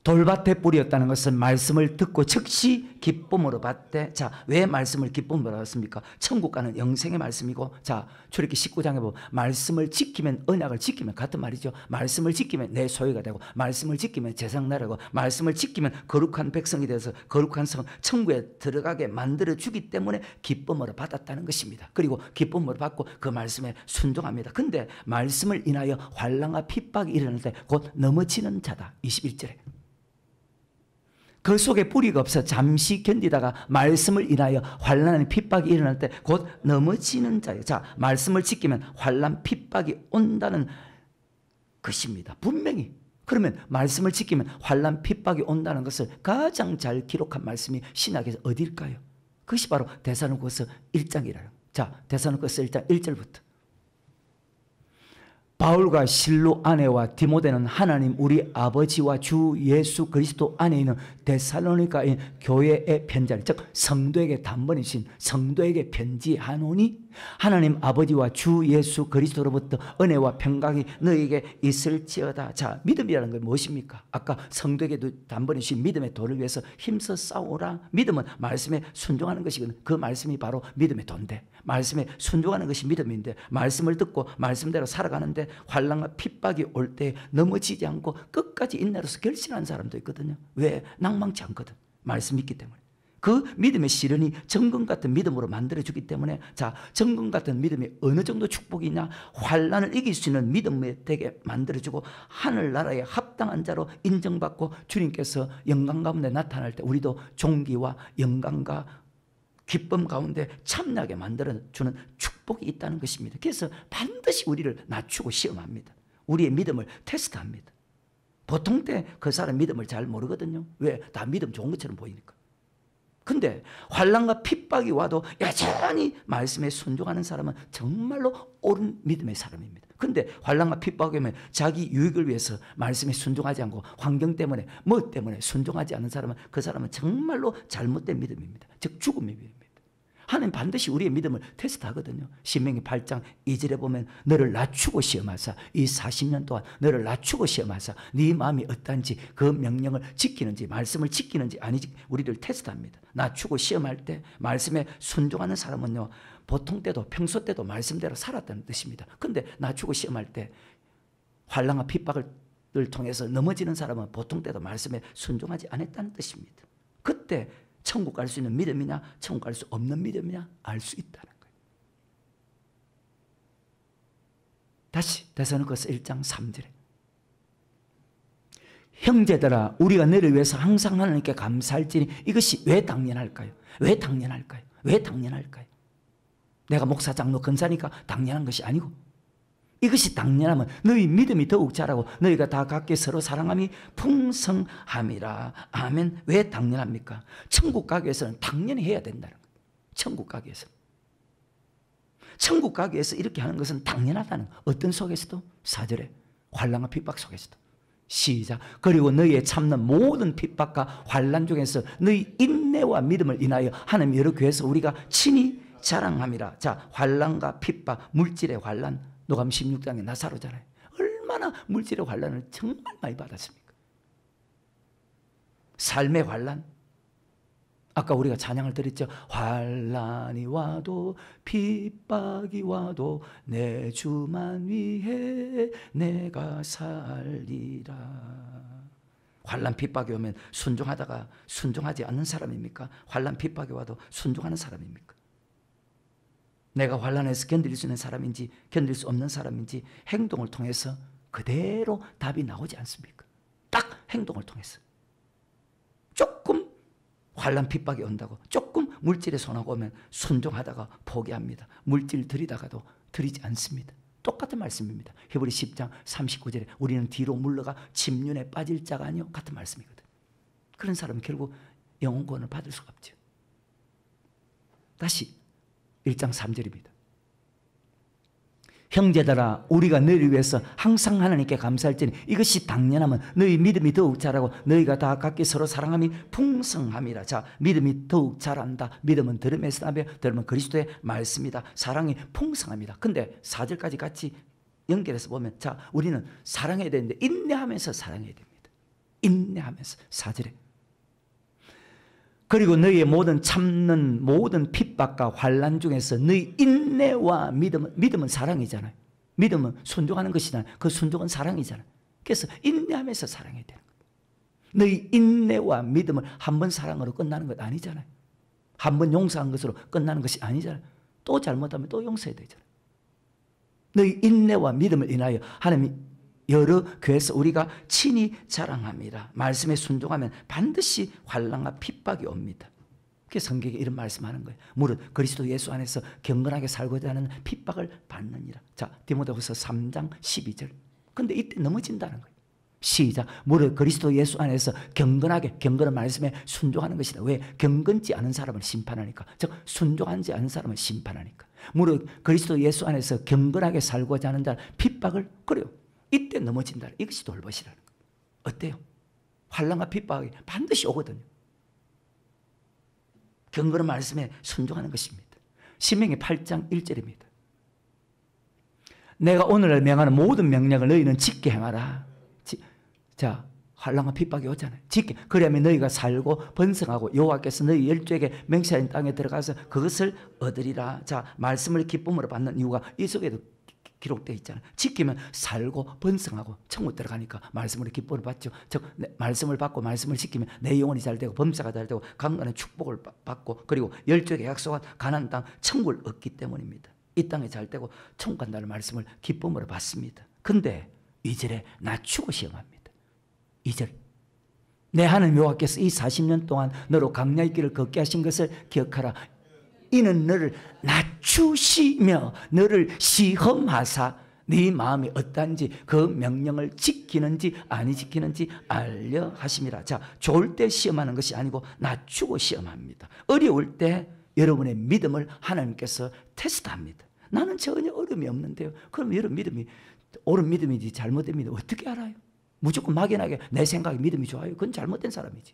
돌밭에 뿌렸다는 것은 말씀을 듣고 즉시 기쁨으로 받되, 자, 왜 말씀을 기쁨으로 받았습니까? 천국 가는 영생의 말씀이고, 자, 출애굽기 19장에 보면 말씀을 지키면, 언약을 지키면 같은 말이죠. 말씀을 지키면 내 소유가 되고, 말씀을 지키면 재상 나라고, 말씀을 지키면 거룩한 백성이 되어서 거룩한 성 천국에 들어가게 만들어 주기 때문에 기쁨으로 받았다는 것입니다. 그리고 기쁨으로 받고 그 말씀에 순종합니다. 근데 말씀을 인하여 환난과 핍박이 일어날 때 곧 넘어지는 자다. 21절에 그 속에 뿌리가 없어 잠시 견디다가 말씀을 인하여 환난의 핍박이 일어날 때 곧 넘어지는 자예요. 자, 말씀을 지키면 환난 핍박이 온다는 것입니다. 분명히. 그러면 말씀을 지키면 환난 핍박이 온다는 것을 가장 잘 기록한 말씀이 신약에서 어디일까요? 그것이 바로 데살로니가서 1장이라요. 자, 데살로니가서 1장 1절부터. 바울과 실로 아내와 디모데는 하나님 우리 아버지와 주 예수 그리스도 안에 있는 데살로니가인 교회의 편지를, 즉 성도에게 단번이신 성도에게 편지하노니 하나님 아버지와 주 예수 그리스도로부터 은혜와 평강이 너에게 있을지어다. 자, 믿음이라는 건 무엇입니까? 아까 성도에게도 단번이신 믿음의 도를 위해서 힘써 싸우라. 믿음은 말씀에 순종하는 것이거든. 그 말씀이 바로 믿음의 도인데, 말씀에 순종하는 것이 믿음인데, 말씀을 듣고 말씀대로 살아가는데 환난과 핍박이 올 때 넘어지지 않고 끝까지 인내로서 결신하는 사람도 있거든요. 왜? 낭망치 않거든. 말씀 있기 때문에. 그 믿음의 시련이 정금 같은 믿음으로 만들어주기 때문에, 자, 정금 같은 믿음이 어느 정도 축복이냐? 환난을 이길 수 있는 믿음이 되게 만들어주고 하늘나라에 합당한 자로 인정받고 주님께서 영광 가운데 나타날 때 우리도 존귀와 영광과 기쁨 가운데 참나게 만들어주는 축복이 있다는 것입니다. 그래서 반드시 우리를 낮추고 시험합니다. 우리의 믿음을 테스트합니다. 보통 때 그 사람 믿음을 잘 모르거든요. 왜? 다 믿음 좋은 것처럼 보이니까. 근데 환난과 핍박이 와도 여전히 말씀에 순종하는 사람은 정말로 옳은 믿음의 사람입니다. 근데 환난과 핍박이 오면 자기 유익을 위해서 말씀에 순종하지 않고 환경 때문에 뭐 때문에 순종하지 않는 사람은 그 사람은 정말로 잘못된 믿음입니다. 즉 죽음의 믿음입니다. 하나님 반드시 우리의 믿음을 테스트하거든요. 신명기 8장 2절에 보면 너를 낮추고 시험하사, 이 40년 동안 너를 낮추고 시험하사 네 마음이 어떤지, 그 명령을 지키는지, 말씀을 지키는지 아니지 우리를 테스트합니다. 낮추고 시험할 때 말씀에 순종하는 사람은요, 보통 때도 평소 때도 말씀대로 살았다는 뜻입니다. 근데 낮추고 시험할 때 환난과 핍박을 통해서 넘어지는 사람은 보통 때도 말씀에 순종하지 않았다는 뜻입니다. 그때 천국 갈 수 있는 믿음이냐, 천국 갈 수 없는 믿음이냐 알 수 있다는 거예요. 다시 데살로니가서 1장 3절에 형제들아 우리가 너를 위해서 항상 하나님께 감사할지니 이것이 왜 당연할까요? 왜 당연할까요? 왜 당연할까요? 내가 목사, 장로, 권사니까 당연한 것이 아니고, 이것이 당연하면 너희 믿음이 더욱 자라고 너희가 다 각기 서로 사랑함이 풍성함이라. 아멘. 왜 당연합니까? 천국 가기 위해서는 당연히 해야 된다는 거예요. 천국 가기 위해서. 천국 가기 위해서 이렇게 하는 것은 당연하다는 거예요. 어떤 속에서도? 4절에 환난과 핍박 속에서도. 시작. 그리고 너희의 참는 모든 핍박과 환난 중에서 너희 인내와 믿음을 인하여 하나님 여러 교회에서 우리가 친히 자랑함이라. 자, 환난과 핍박, 물질의 환난. 노감 16장에 나사로잖아요. 얼마나 물질의 환난을 정말 많이 받았습니까? 삶의 환난. 아까 우리가 찬양을 드렸죠. 환난이 와도 핍박이 와도 내 주만 위해 내가 살리라. 환난 핍박이 오면 순종하다가 순종하지 않는 사람입니까? 환난 핍박이 와도 순종하는 사람입니까? 내가 환난에서 견딜 수 있는 사람인지 견딜 수 없는 사람인지 행동을 통해서 그대로 답이 나오지 않습니까? 딱 행동을 통해서. 조금 환난 핍박이 온다고 조금 물질에 손하고 오면 순종하다가 포기합니다. 물질 들이다가도 들이지 않습니다. 똑같은 말씀입니다. 히브리 10장 39절에 우리는 뒤로 물러가 침륜에 빠질 자가 아니요, 같은 말씀이거든. 그런 사람은 결국 영혼 구원을 받을 수가 없죠. 다시 1장 3절입니다. 형제들아 우리가 너희를 위해서 항상 하나님께 감사할지니 이것이 당연하면 너희 믿음이 더욱 자라고 너희가 다 각기 서로 사랑함이 풍성함이라. 자, 믿음이 더욱 자란다. 믿음은 들음에서 나며 들음은 그리스도의 말씀이다. 사랑이 풍성합니다. 근데 4절까지 같이 연결해서 보면 자, 우리는 사랑해야 되는데 인내하면서 사랑해야 됩니다. 인내하면서 4절에 그리고 너희의 모든 참는 모든 핍박과 환난 중에서 너희 인내와 믿음은 사랑이잖아요. 믿음은 순종하는 것이잖아요. 그 순종은 사랑이잖아요. 그래서 인내하면서 사랑해야 되는 거예요. 너희 인내와 믿음은 한 번 사랑으로 끝나는 것 아니잖아요. 한 번 용서한 것으로 끝나는 것이 아니잖아요. 또 잘못하면 또 용서해야 되잖아요. 너희 인내와 믿음을 인하여 하나님이 여러 교회에서 우리가 친히 자랑합니다. 말씀에 순종하면 반드시 환난과 핍박이 옵니다. 그래서 성경에 이런 말씀하는 거예요. 무릇 그리스도 예수 안에서 경건하게 살고자 하는 핍박을 받느니라. 자, 디모데후서 3장 12절. 근데 이때 넘어진다는 거예요. 시작. 무릇 그리스도 예수 안에서 경건한 말씀에 순종하는 것이다. 왜? 경건지 않은 사람을 심판하니까. 즉 순종하지 않은 사람을 심판하니까. 무릇 그리스도 예수 안에서 경건하게 살고자 하는 자는 핍박을 그래요. 이때 넘어진다. 이것이 돌벗이라는 거예요. 어때요? 환난과 핍박이 반드시 오거든요. 경건한 말씀에 순종하는 것입니다. 신명기 8장 1절입니다. 내가 오늘날 명하는 모든 명령을 너희는 지켜 행하라. 자, 환난과 핍박이 오잖아요. 지켜. 그러면 너희가 살고 번성하고 여호와께서 너희 열조에게 맹세하는 땅에 들어가서 그것을 얻으리라. 자, 말씀을 기쁨으로 받는 이유가 이 속에도 기록되어 있잖아요. 지키면 살고 번성하고 천국 들어가니까 말씀으로 기쁨을 받죠. 즉 말씀을 받고 말씀을 지키면 내 영혼이 잘 되고 범사가 잘 되고 강건한 축복을 받고 그리고 열조에게 약속한 가나안 땅 천국을 얻기 때문입니다. 이 땅에 잘 되고 천국 간다는 말씀을 기쁨으로 받습니다. 근데 2절에 낮추고 시험합니다. 2절. 내 하나님 여호와께서 이 40년 동안 너로 광야의 길을 걷게 하신 것을 기억하라. 이는 너를 낮추시며 너를 시험하사 네 마음이 어떠한지 그 명령을 지키는지 아니 지키는지 알려 하심이라. 자, 좋을 때 시험하는 것이 아니고 낮추고 시험합니다. 어려울 때 여러분의 믿음을 하나님께서 테스트합니다. 나는 전혀 어려움이 없는데요. 그럼 여러분 믿음이 옳은 믿음인지 잘못된 믿음 어떻게 알아요? 무조건 막연하게 내 생각에 믿음이 좋아요. 그건 잘못된 사람이지.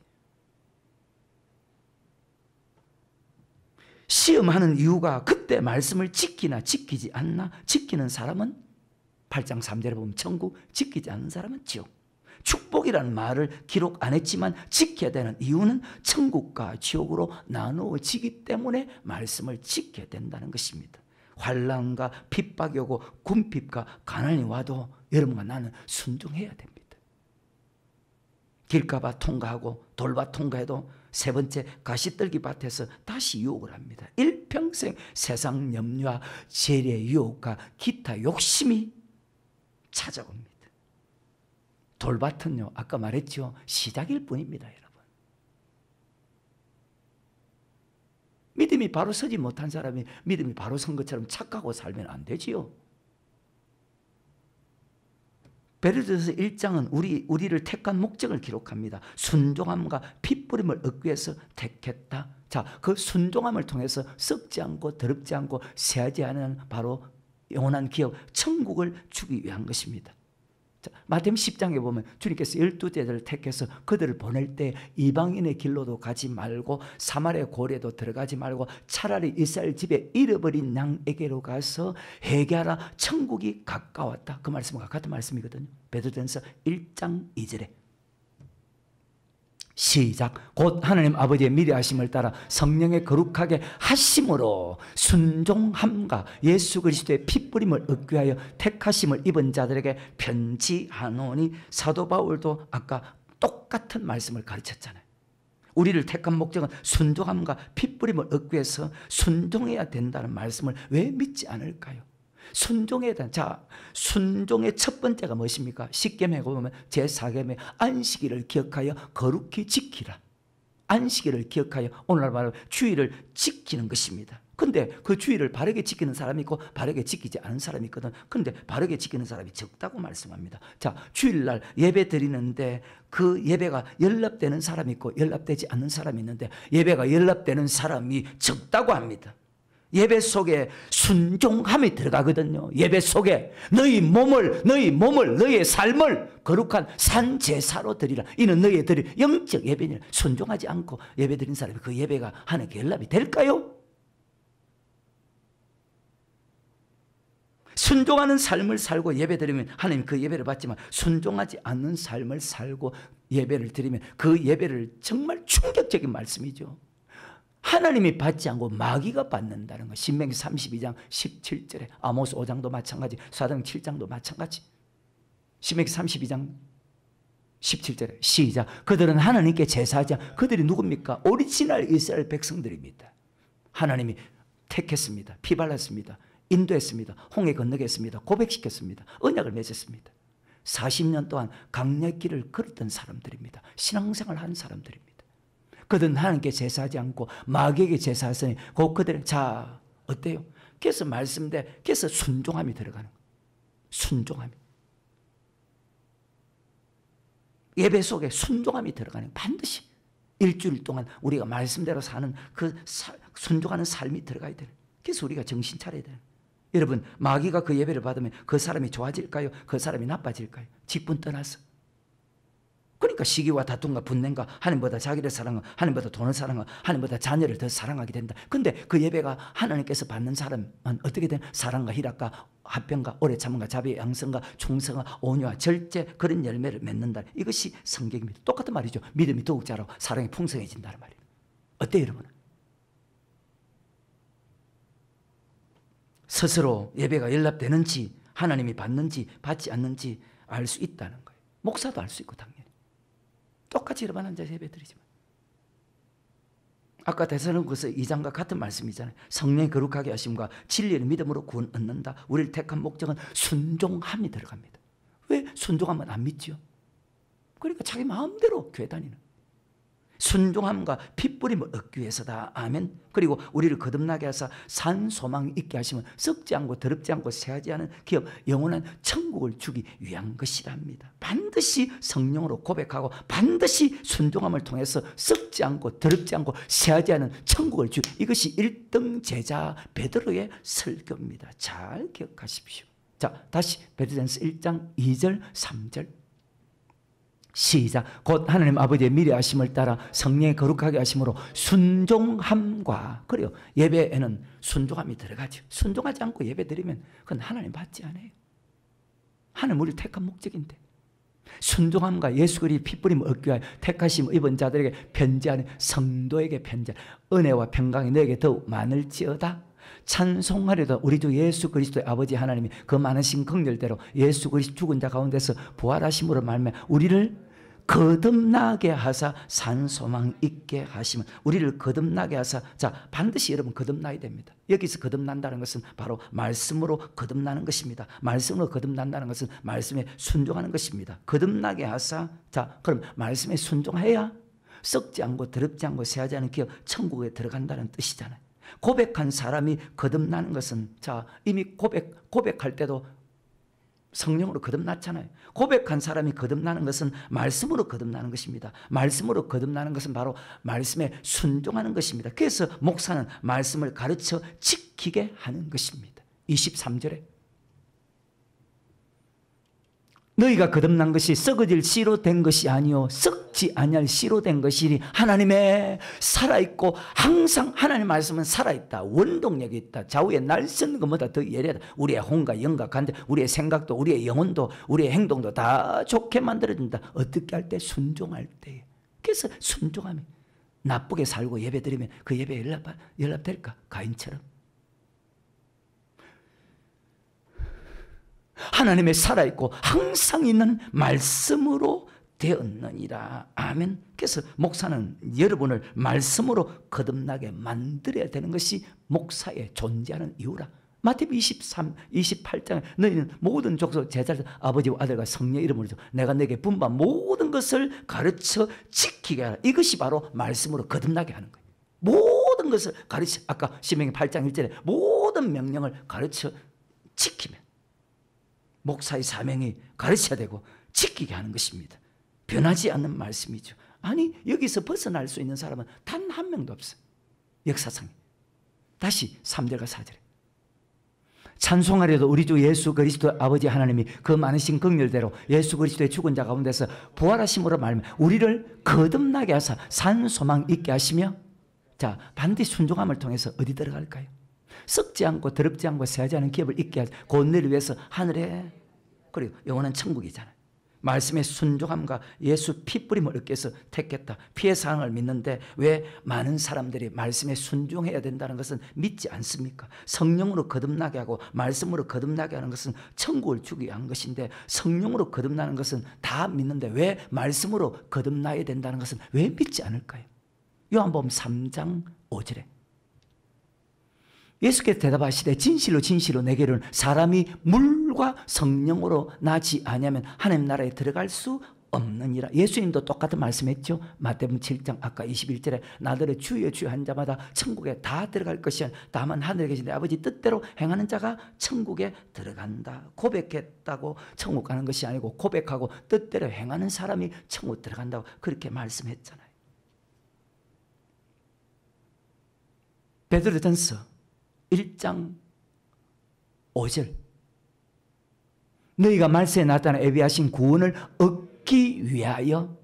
시험하는 이유가 그때 말씀을 지키나 지키지 않나. 지키는 사람은 8장 3절에 보면 천국, 지키지 않는 사람은 지옥. 축복이라는 말을 기록 안 했지만 지켜야 되는 이유는 천국과 지옥으로 나누어지기 때문에 말씀을 지켜야 된다는 것입니다. 환난과 핍박이 오고 군핍과 가난이 와도 여러분과 나는 순종해야 됩니다. 길가봐 통과하고 돌봐 통과해도 세 번째 가시떨기 밭에서 다시 유혹을 합니다. 일평생 세상 염려와 재래 유혹과 기타 욕심이 찾아옵니다. 돌밭은요, 아까 말했죠, 시작일 뿐입니다. 여러분, 믿음이 바로 서지 못한 사람이 믿음이 바로 선 것처럼 착각하고 살면 안 되지요. 베드로전서 1장은 우리를 택한 목적을 기록합니다. 순종함과 핏부림을 얻기 위해서 택했다. 자, 그 순종함을 통해서 썩지 않고 더럽지 않고 새하지 않은 바로 영원한 기업 천국을 주기 위한 것입니다. 자, 마태복음 10장에 보면 주님께서 12제자를 택해서 그들을 보낼 때 이방인의 길로도 가지 말고 사마리아 고래도 들어가지 말고 차라리 이스라엘 집에 잃어버린 양에게로 가서 회개하라, 천국이 가까웠다. 그 말씀과 같은 말씀이거든요. 베드로전서 1장 2절에 시작. 곧 하나님 아버지의 미리하심을 따라 성령의 거룩하게 하심으로 순종함과 예수 그리스도의 핏부림을 얻기 위하여 택하심을 입은 자들에게 편지하노니. 사도 바울도 아까 똑같은 말씀을 가르쳤잖아요. 우리를 택한 목적은 순종함과 핏부림을 얻기 위해서 순종해야 된다는 말씀을 왜 믿지 않을까요? 순종해야 된다. 자, 순종의 첫 번째가 무엇입니까? 십계명에 보면 제4계명 안식일을 기억하여 거룩히 지키라. 안식일을 기억하여 오늘날 말로 주일을 지키는 것입니다. 근데 그 주일을 바르게 지키는 사람이 있고 바르게 지키지 않은 사람이 있거든. 근데 바르게 지키는 사람이 적다고 말씀합니다. 자, 주일날 예배 드리는데 그 예배가 연락되는 사람이 있고 연락되지 않는 사람이 있는데 예배가 연락되는 사람이 적다고 합니다. 예배 속에 순종함이 들어가거든요. 예배 속에 너희 몸을 너희의 삶을 거룩한 산제사로 드리라. 이는 너희의 드릴 영적 예배니라. 순종하지 않고 예배 드린 사람이 그 예배가 하나님께 연락이 될까요? 순종하는 삶을 살고 예배 드리면 하나님 그 예배를 받지만, 순종하지 않는 삶을 살고 예배를 드리면 그 예배를, 정말 충격적인 말씀이죠. 하나님이 받지 않고 마귀가 받는다는 것. 신명기 32장 17절에, 아모스 5장도 마찬가지, 사도행 7장도 마찬가지. 신명기 32장 17절에 시작. 그들은 하나님께 제사하지 않, 그들이 누굽니까? 오리지널 이스라엘 백성들입니다. 하나님이 택했습니다. 피 발랐습니다. 인도했습니다. 홍해 건너게 했습니다. 고백시켰습니다. 언약을 맺었습니다. 40년 동안 강력길을 걸었던 사람들입니다. 신앙생활을 한 사람들입니다. 그들은 하나님께 제사하지 않고 마귀에게 제사하시니 곧 그들은, 자 어때요? 그래서 말씀대, 그래서 순종함이 들어가는 거예요. 순종함이. 예배 속에 순종함이 들어가는 거예요. 반드시 일주일 동안 우리가 말씀대로 사는 그 순종하는 삶이 들어가야 되는 거예요. 그래서 우리가 정신 차려야 돼요. 여러분, 마귀가 그 예배를 받으면 그 사람이 좋아질까요? 그 사람이 나빠질까요? 직분 떠나서. 그러니까 시기와 다툼과 분냄과 하나님보다 자기를 사랑하고 하나님보다 돈을 사랑하고 하나님보다 자녀를 더 사랑하게 된다. 근데 그 예배가 하나님께서 받는 사람은 어떻게 되는? 사랑과 희락과 화평과 오래 참음과 자비와 양성과 충성과 온유와 절제, 그런 열매를 맺는다. 이것이 성경입니다. 똑같은 말이죠. 믿음이 더욱 자라고 사랑이 풍성해진다는 말이에요. 어때요, 여러분? 스스로 예배가 연락되는지, 하나님이 받는지 받지 않는지 알 수 있다는 거예요. 목사도 알 수 있고 당연히. 똑같이 여러분 앉아서 예배 드리지만. 아까 데살로니가서 2장과 같은 말씀이잖아요. 성령이 거룩하게 하심과 진리를 믿음으로 구원 얻는다. 우리를 택한 목적은 순종함이 들어갑니다. 왜 순종하면 안 믿죠? 그러니까 자기 마음대로 교회 다니는. 순종함과 핏부림을 얻기 위해서다. 아멘. 그리고 우리를 거듭나게 하사 산 소망이 있게 하시면 썩지 않고 더럽지 않고 새하지 않은 기업 영원한 천국을 주기 위한 것이랍니다. 반드시 성령으로 고백하고 반드시 순종함을 통해서 썩지 않고 더럽지 않고 새하지 않은 천국을 주, 이것이 1등 제자 베드로의 설교입니다. 잘 기억하십시오. 자, 다시 베드로전서 1장 2절 3절 시작. 곧 하나님 아버지의 미래하심을 따라 성령의 거룩하게 하심으로 순종함과, 그래요, 예배에는 순종함이 들어가죠. 순종하지 않고 예배 드리면 그건 하나님 받지 않아요. 하나님 우리를 택한 목적인데. 순종함과 예수 그리스도의 핏부림을 얻기 위하여 택하심 입은 자들에게 편지하는 성도에게 편지하는 은혜와 평강이 너에게 더욱 많을지어다. 찬송하려다 우리 주 예수 그리스도의 아버지 하나님이 그 많으신 긍휼대로 예수 그리스도 죽은 자 가운데서 부활하심으로 말미암아 우리를 거듭나게 하사 산 소망 있게 하시면, 우리를 거듭나게 하사, 자 반드시 여러분 거듭나야 됩니다. 여기서 거듭난다는 것은 바로 말씀으로 거듭나는 것입니다. 말씀으로 거듭난다는 것은 말씀에 순종하는 것입니다. 거듭나게 하사, 자 그럼 말씀에 순종해야 썩지 않고 더럽지 않고 새하지 않은 기업 천국에 들어간다는 뜻이잖아요. 고백한 사람이 거듭나는 것은, 자 이미 고백할 때도 성령으로 거듭났잖아요. 고백한 사람이 거듭나는 것은 말씀으로 거듭나는 것입니다. 말씀으로 거듭나는 것은 바로 말씀에 순종하는 것입니다. 그래서 목사는 말씀을 가르쳐 지키게 하는 것입니다. 23절에 너희가 거듭난 것이 썩어질 씨로 된 것이 아니요 썩지 아니할 씨로 된 것이니 하나님의 살아있고 항상 하나님 말씀은 살아있다. 원동력이 있다. 좌우에 날선 것보다 더 예리하다. 우리의 혼과 영과 간대, 우리의 생각도 우리의 영혼도 우리의 행동도 다 좋게 만들어준다. 어떻게 할 때? 순종할 때. 그래서 순종하면 나쁘게 살고 예배 드리면 그 예배에 연락될까? 가인처럼. 하나님의 살아있고 항상 있는 말씀으로 되었느니라. 아멘. 그래서 목사는 여러분을 말씀으로 거듭나게 만들어야 되는 것이 목사의 존재하는 이유라. 마태복음 28장에 너희는 모든 족속 제자들 아버지와 아들과 성령 이름으로 내가 내게 분부한 모든 것을 가르쳐 지키게 하라. 이것이 바로 말씀으로 거듭나게 하는 거예요. 모든 것을 가르쳐, 아까 신명기 8장 1절에 모든 명령을 가르쳐 지키면 목사의 사명이 가르쳐야 되고 지키게 하는 것입니다. 변하지 않는 말씀이죠. 아니 여기서 벗어날 수 있는 사람은 단 한 명도 없어요. 역사상에. 다시 3절과 4절에 찬송하려도 우리 주 예수 그리스도 아버지 하나님이 그 많으신 긍휼대로 예수 그리스도의 죽은 자 가운데서 부활하심으로 말미암아 우리를 거듭나게 하사 산 소망 있게 하시며, 자, 반드시 순종함을 통해서 어디 들어갈까요? 썩지 않고 더럽지 않고 새하지 않은 기업을 있게 하사 god를 위해서 하늘에, 그리고 영원한 천국이잖아요. 말씀의 순종함과 예수 피 뿌림을 얻기 위해서 택했다. 피의 사랑을 믿는데 왜 많은 사람들이 말씀에 순종해야 된다는 것은 믿지 않습니까? 성령으로 거듭나게 하고 말씀으로 거듭나게 하는 것은 천국을 주기 위한 것인데, 성령으로 거듭나는 것은 다 믿는데 왜 말씀으로 거듭나야 된다는 것은 왜 믿지 않을까요? 요한복음 3장 5절에 예수께서 대답하시되 진실로 진실로 내게 이르노니 사람이 물과 성령으로 나지 아니하면 하나님 나라에 들어갈 수 없느니라. 예수님도 똑같은 말씀했죠. 마태복음 7장 아까 21절에 나더러 주여 주여 한 자마다 천국에 다 들어갈 것이야. 다만 하늘에 계신 내 아버지 뜻대로 행하는 자가 천국에 들어간다. 고백했다고 천국 가는 것이 아니고 고백하고 뜻대로 행하는 사람이 천국 들어간다고 그렇게 말씀했잖아요. 베드로전서 1장 5절 너희가 말세에 나타나 예비하신 구원을 얻기 위하여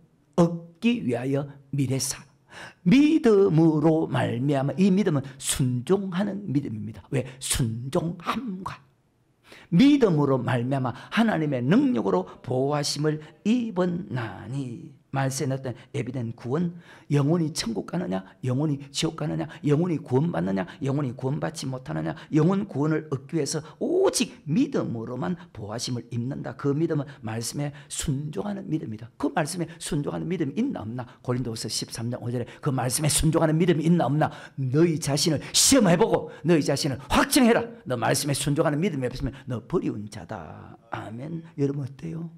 미래사 믿음으로 말미암아, 이 믿음은 순종하는 믿음입니다. 왜? 순종함과 믿음으로 말미암아 하나님의 능력으로 보호하심을 입었나니. 말세에 나타난 예비된 구원, 영혼이 천국 가느냐 영혼이 지옥 가느냐, 영혼이 구원받느냐 영혼이 구원받지 못하느냐, 영혼 구원을 얻기 위해서 오직 믿음으로만 보호하심을 입는다. 그 믿음은 말씀에 순종하는 믿음이다. 그 말씀에 순종하는 믿음이 있나 없나? 고린도후서 13장 5절에 그 말씀에 순종하는 믿음이 있나 없나? 너희 자신을 시험해보고 너희 자신을 확증해라. 너 말씀에 순종하는 믿음이 없으면 너 버리운 자다. 아멘. 여러분 어때요?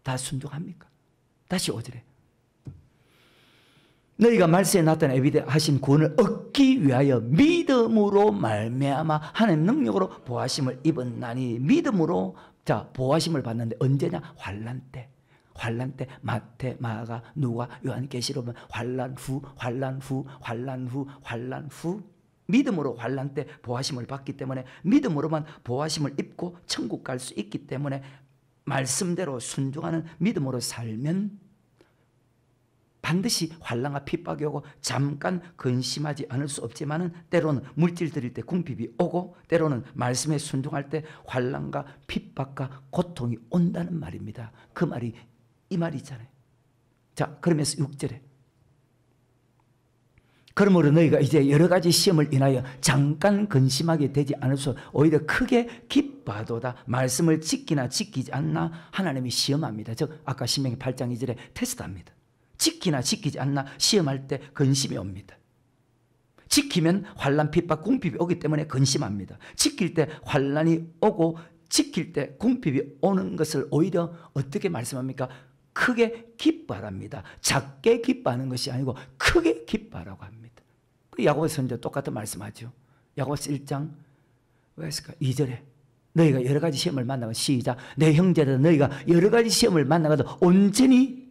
다 순종합니까? 다시 5절에 너희가 말세에 나타나 예비하신 구원을 얻기 위하여 믿음으로 말미암아 하나님 능력으로 보호하심을 입었나니. 믿음으로 자 보호하심을 받는데 언제냐? 환난 때. 환난 때 마태, 마가, 누가, 요한계시록은 환난 후 믿음으로 환난 때 보호하심을 받기 때문에 믿음으로만 보호하심을 입고 천국 갈 수 있기 때문에 말씀대로 순종하는 믿음으로 살면 반드시 환난과 핍박이 오고 잠깐 근심하지 않을 수 없지만은 때로는 물질 드릴 때 궁핍이 오고 때로는 말씀에 순종할 때 환난과 핍박과 고통이 온다는 말입니다. 그 말이 이 말이잖아요. 자, 그러면서 6절에 그러므로 너희가 이제 여러 가지 시험을 인하여 잠깐 근심하게 되지 않을 수 오히려 크게 기뻐하도다. 말씀을 지키나 지키지 않나 하나님이 시험합니다. 즉 아까 신명기 8장 2절에 테스트합니다. 지키나 지키지 않나 시험할 때 근심이 옵니다. 지키면 환난, 핍박, 궁핍이 오기 때문에 근심합니다. 지킬 때 환난이 오고 지킬 때 궁핍이 오는 것을 오히려 어떻게 말씀합니까? 크게 기뻐하랍니다. 작게 기뻐하는 것이 아니고 크게 기뻐하라고 합니다. 야고보 선지자 똑같은 말씀하죠. 야고보서 1장 왜 했을까? 2절에 너희가 여러 가지 시험을 만나고 시작 내 형제들 너희가 여러 가지 시험을 만나가도 온전히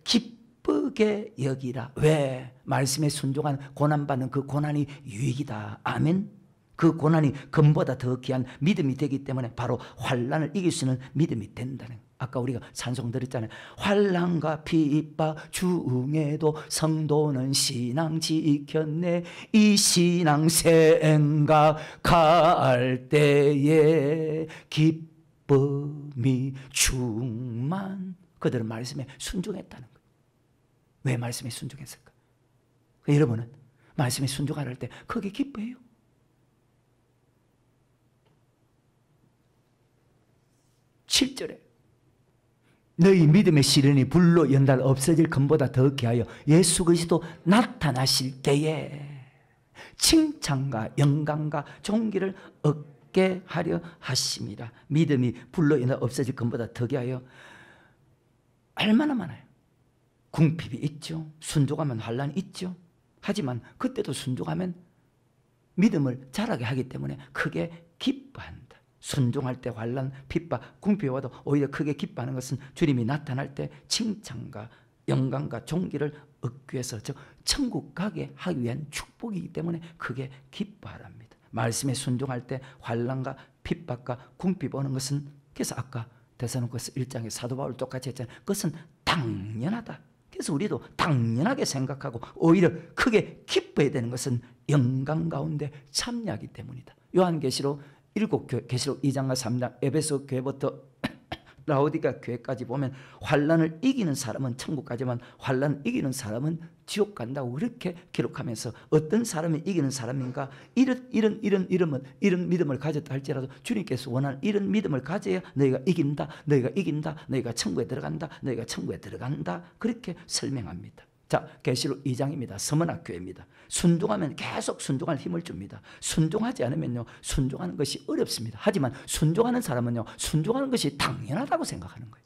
기쁘게 여기라. 왜? 말씀에 순종한 고난받는 그 고난이 유익이다. 아멘. 그 고난이 금보다 더 귀한 믿음이 되기 때문에 바로 환난을 이길 수 있는 믿음이 된다는 거예요. 아까 우리가 찬송 들었잖아요. 환난과 핍박 중에도 성도는 신앙 지켰네. 이 신앙 생각할 때에 기쁨이 충만. 그들은 말씀에 순종했다는 거예요. 왜 말씀에 순종했을까? 여러분은 말씀에 순종할 때 크게 기뻐해요. 7절에 너희 믿음의 시련이 불로 연달 없어질 것보다 더 귀하여 예수 그리스도 나타나실 때에 칭찬과 영광과 존귀를 얻게 하려 하십니다. 믿음이 불로 연달 없어질 것보다 더 귀하여 얼마나 많아요. 궁핍이 있죠. 순종하면 환난이 있죠. 하지만 그때도 순종하면 믿음을 자라게 하기 때문에 크게 기뻐한다. 순종할 때 환난, 핍박, 궁핍이 와도 오히려 크게 기뻐하는 것은 주님이 나타날 때 칭찬과 영광과 존귀를 얻기 위해서 즉 천국 가게 하기 위한 축복이기 때문에 크게 기뻐하랍니다. 말씀에 순종할 때 환난과 핍박과 궁핍 오는 것은 그래서 아까 데살로니가서 1장에 사도 바울 똑같이 했잖아요. 그것은 당연하다. 그래서 우리도 당연하게 생각하고 오히려 크게 기뻐해야 되는 것은 영광 가운데 참여하기 때문이다. 요한계시록 7교회, 계시록 2장과 3장, 에베소 교회부터 라오디가 교회까지 보면 환난을 이기는 사람은 천국 가지만 환난을 이기는 사람은 지옥 간다고 그렇게 기록하면서 어떤 사람이 이기는 사람인가 이런 믿음을 가졌다 할지라도 주님께서 원하는 이런 믿음을 가져야 너희가 이긴다, 너희가 이긴다, 너희가 천국에 들어간다, 너희가 천국에 들어간다 그렇게 설명합니다. 자, 계시록 2장입니다. 서머나 교회입니다. 순종하면 계속 순종할 힘을 줍니다. 순종하지 않으면요, 순종하는 것이 어렵습니다. 하지만 순종하는 사람은요, 순종하는 것이 당연하다고 생각하는 거예요.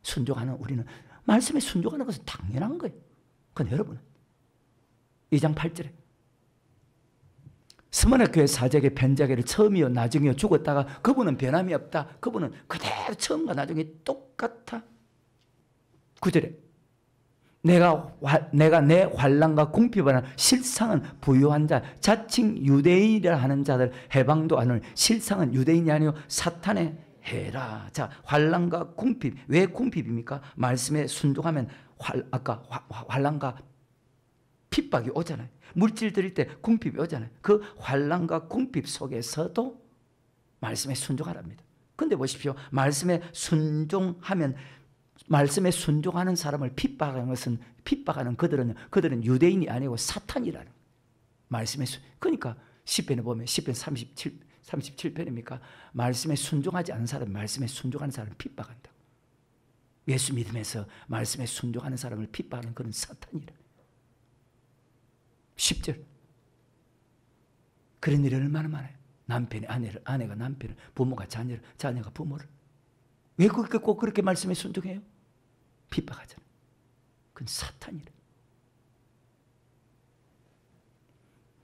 순종하는 우리는 말씀에 순종하는 것은 당연한 거예요. 그런데 여러분은 2장 8절에 스무나 교회 사제에게 변자계를 처음이요 나중이요 죽었다가 그분은 변함이 없다. 그분은 그대로 처음과 나중에 똑같아. 9절에 내가 내 환난과 궁핍을 실상은 부유한 자 자칭 유대인이라 하는 자들 해방도 안을 실상은 유대인이 아니요 사탄의 해라. 자, 환난과 궁핍. 왜 궁핍입니까? 말씀에 순종하면 아까 환난과 핍박이 오잖아요. 물질 드릴 때 궁핍이 오잖아요. 그 환난과 궁핍 속에서도 말씀에 순종하랍니다. 그런데 보십시오. 말씀에 순종하면 말씀에 순종하는 사람을 핍박하는 것은 핍박하는 그들은 유대인이 아니고 사탄이라는 말씀에 그러니까 시편에 보면 시편 37편입니까? 말씀에 순종하지 않는 사람, 말씀에 순종하는 사람을 핍박한다. 예수 믿으면서 말씀에 순종하는 사람을 핍박하는 그런 사탄이라. 10절 그런 일이 얼마나 많아요. 남편이 아내를, 아내가 남편을, 부모가 자녀를, 자녀가 부모를. 왜 꼭 그렇게 말씀에 순종해요? 핍박하잖아요. 그건 사탄이래.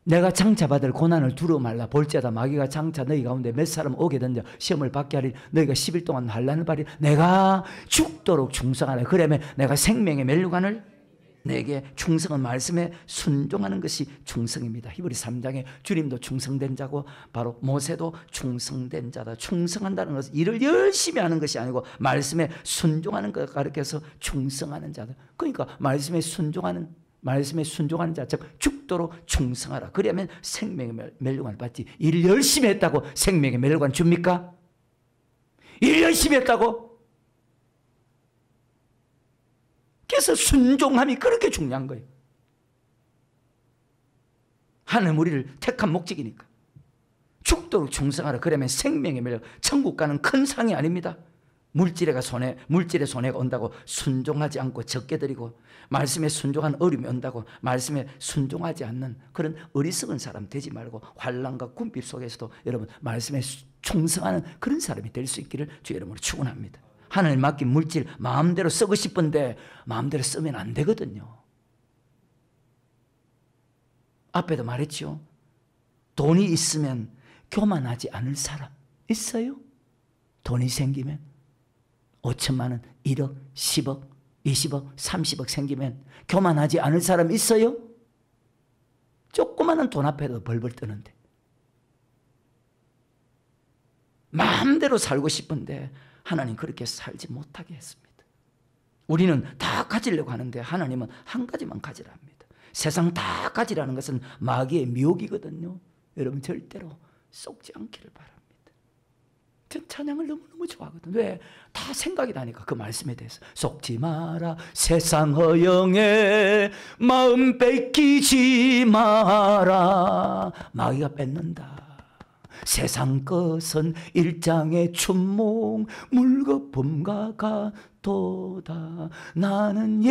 내가 장차받을 고난을 두려워 말라. 볼지어다 마귀가 장차 너희 가운데 몇 사람 오게 던져 시험을 받게 하리. 너희가 10일 동안 환난을 받으리. 내가 죽도록 충성하라. 그러면 내가 생명의 멸류관을 내게 충성은 말씀에 순종하는 것이 충성입니다. 히브리 3장에 주님도 충성된 자고 바로 모세도 충성된 자다. 충성한다는 것은 일을 열심히 하는 것이 아니고 말씀에 순종하는 것을 가르쳐서 충성하는 자다. 그러니까 말씀에 순종하는 자, 즉 죽도록 충성하라. 그러면 생명의 멸류관을 받지. 일을 열심히 했다고 생명의 멸류관 줍니까? 일 열심히 했다고? 그래서 순종함이 그렇게 중요한 거예요. 하나님 우리를 택한 목적이니까. 죽도록 충성하라. 그러면 생명의 멸류, 천국 가는 큰 상이 아닙니다. 물질의 손해가 온다고 순종하지 않고 적게 드리고 말씀에 순종하는 어려움이 온다고 말씀에 순종하지 않는 그런 어리석은 사람 되지 말고 환난과 궁핍 속에서도 여러분 말씀에 충성하는 그런 사람이 될 수 있기를 주 이름으로 축원합니다. 하나님 맡긴 물질 마음대로 쓰고 싶은데 마음대로 쓰면 안 되거든요. 앞에도 말했죠. 돈이 있으면 교만하지 않을 사람 있어요? 돈이 생기면 5천만 원, 1억, 10억, 20억, 30억 생기면 교만하지 않을 사람 있어요? 조그마한 돈 앞에도 벌벌 뜨는데 마음대로 살고 싶은데 하나님 그렇게 살지 못하게 했습니다. 우리는 다 가지려고 하는데 하나님은 한 가지만 가지라 합니다. 세상 다 가지라는 것은 마귀의 미혹이거든요. 여러분 절대로 속지 않기를 바랍니다. 전 찬양을 너무너무 좋아하거든요. 왜? 다 생각이 나니까 그 말씀에 대해서. 속지 마라 세상 허영에 마음 뺏기지 마라. 마귀가 뺏는다. 세상 것은 일장의 춘몽 물거품과 같도다. 나는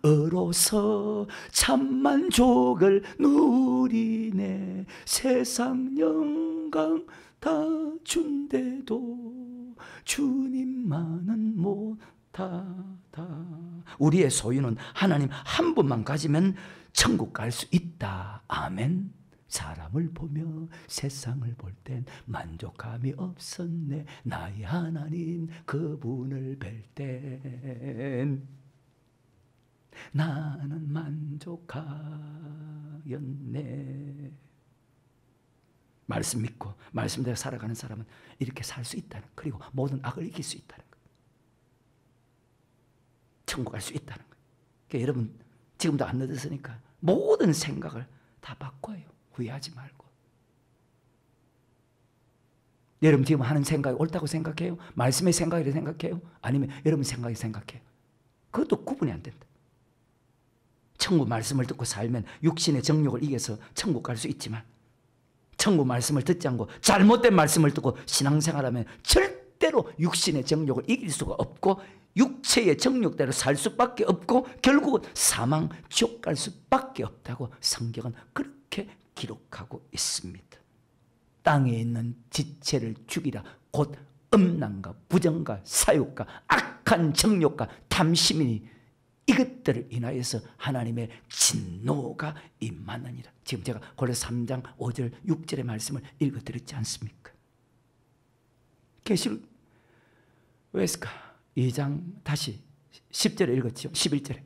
예수님으로서 참만족을 누리네. 세상 영광 다 준대도 주님만은 못하다. 우리의 소유는 하나님 한 분만 가지면 천국 갈 수 있다. 아멘. 사람을 보며 세상을 볼 땐 만족감이 없었네. 나의 하나님 그분을 뵐 땐. 나는 만족하였네. 말씀 믿고 말씀대로 살아가는 사람은 이렇게 살 수 있다는, 그리고 모든 악을 이길 수 있다는 거예요. 천국 갈 수 있다는 거예요. 그러니까 여러분 지금도 안 늦었으니까 모든 생각을 다 바꿔요. 후회하지 말고. 여러분 지금 하는 생각이 옳다고 생각해요? 말씀의 생각이라고 생각해요? 아니면 여러분 생각이 생각해요? 그것도 구분이 안 된다. 천국 말씀을 듣고 살면 육신의 정욕을 이겨서 천국 갈 수 있지만, 천국 말씀을 듣지 않고 잘못된 말씀을 듣고 신앙생활하면 절대로 육신의 정욕을 이길 수가 없고 육체의 정욕대로 살 수밖에 없고 결국은 사망, 지옥 갈 수밖에 없다고 성경은 그렇게 기록하고 있습니다. 땅에 있는 지체를 죽이라. 곧 음란과 부정과 사욕과 악한 정욕과 탐심이니 이것들을 인하여서 하나님의 진노가 임하느니라. 지금 제가 골로새 3장 5절 6절의 말씀을 읽어드렸지 않습니까? 계시록 왜 했을까? 2장 다시 10절에 읽었죠. 11절에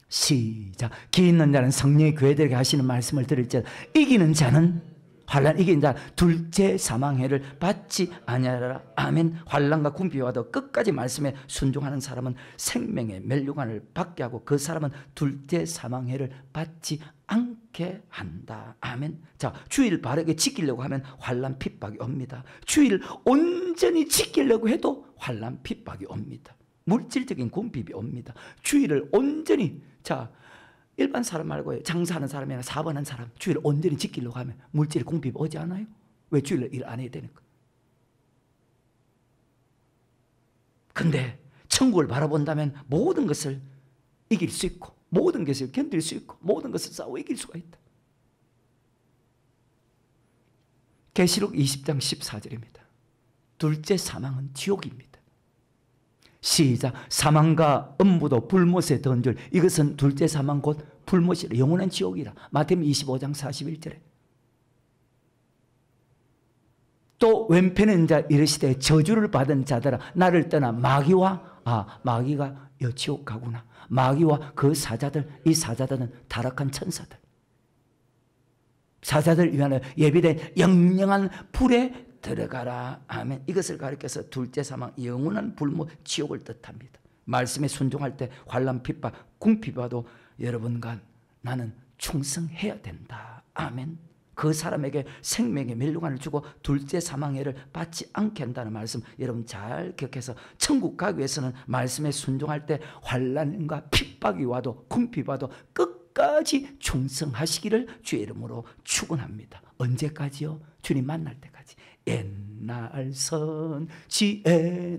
시작. 기 있는 자는 성령이 교회들에게 하시는 말씀을 들을지어다. 이기는 자는 환란, 이기는 자 둘째 사망해를 받지 아니하리라. 아멘. 환란과 궁핍이 와도 끝까지 말씀에 순종하는 사람은 생명의 멸류관을 받게 하고 그 사람은 둘째 사망해를 받지 않게 한다. 아멘. 자, 주일 바르게 지키려고 하면 환란 핍박이 옵니다. 주일 온전히 지키려고 해도 환란 핍박이 옵니다. 물질적인 궁핍이 옵니다. 주일을 온전히, 자, 일반 사람 말고 장사하는 사람이나 사업하는 사람 주일을 온전히 지키려고 하면 물질의 궁핍이 오지 않아요? 왜 주일을 일 안 해야 되니까? 근데 천국을 바라본다면 모든 것을 이길 수 있고 모든 것을 견딜 수 있고 모든 것을 싸워 이길 수가 있다. 계시록 20장 14절입니다. 둘째 사망은 지옥입니다. 시작. 사망과 음부도 불못에 던질, 이것은 둘째 사망 곧 불못이라. 영원한 지옥이라. 마태복음 25장 41절에 또 왼편은 자 이르시되 저주를 받은 자들아 나를 떠나 마귀와, 마귀가 여지옥 가구나. 마귀와 그 사자들, 이 사자들은 타락한 천사들, 사자들 위하여 예비된 영영한 불에 들어가라. 아멘. 이것을 가리켜서 둘째 사망, 영원한 불못, 지옥을 뜻합니다. 말씀에 순종할 때 환난, 핍박, 궁핍이 와도 여러분과 나는 충성해야 된다. 아멘. 그 사람에게 생명의 멸류관을 주고 둘째 사망해를 받지 않게 한다는 말씀 여러분 잘 기억해서 천국 가기 위해서는 말씀에 순종할 때 환난과 핍박이 와도 궁핍이 와도 끝까지 충성하시기를 주의 이름으로 축원합니다. 언제까지요? 주님 만날 때까지. 옛날 선지에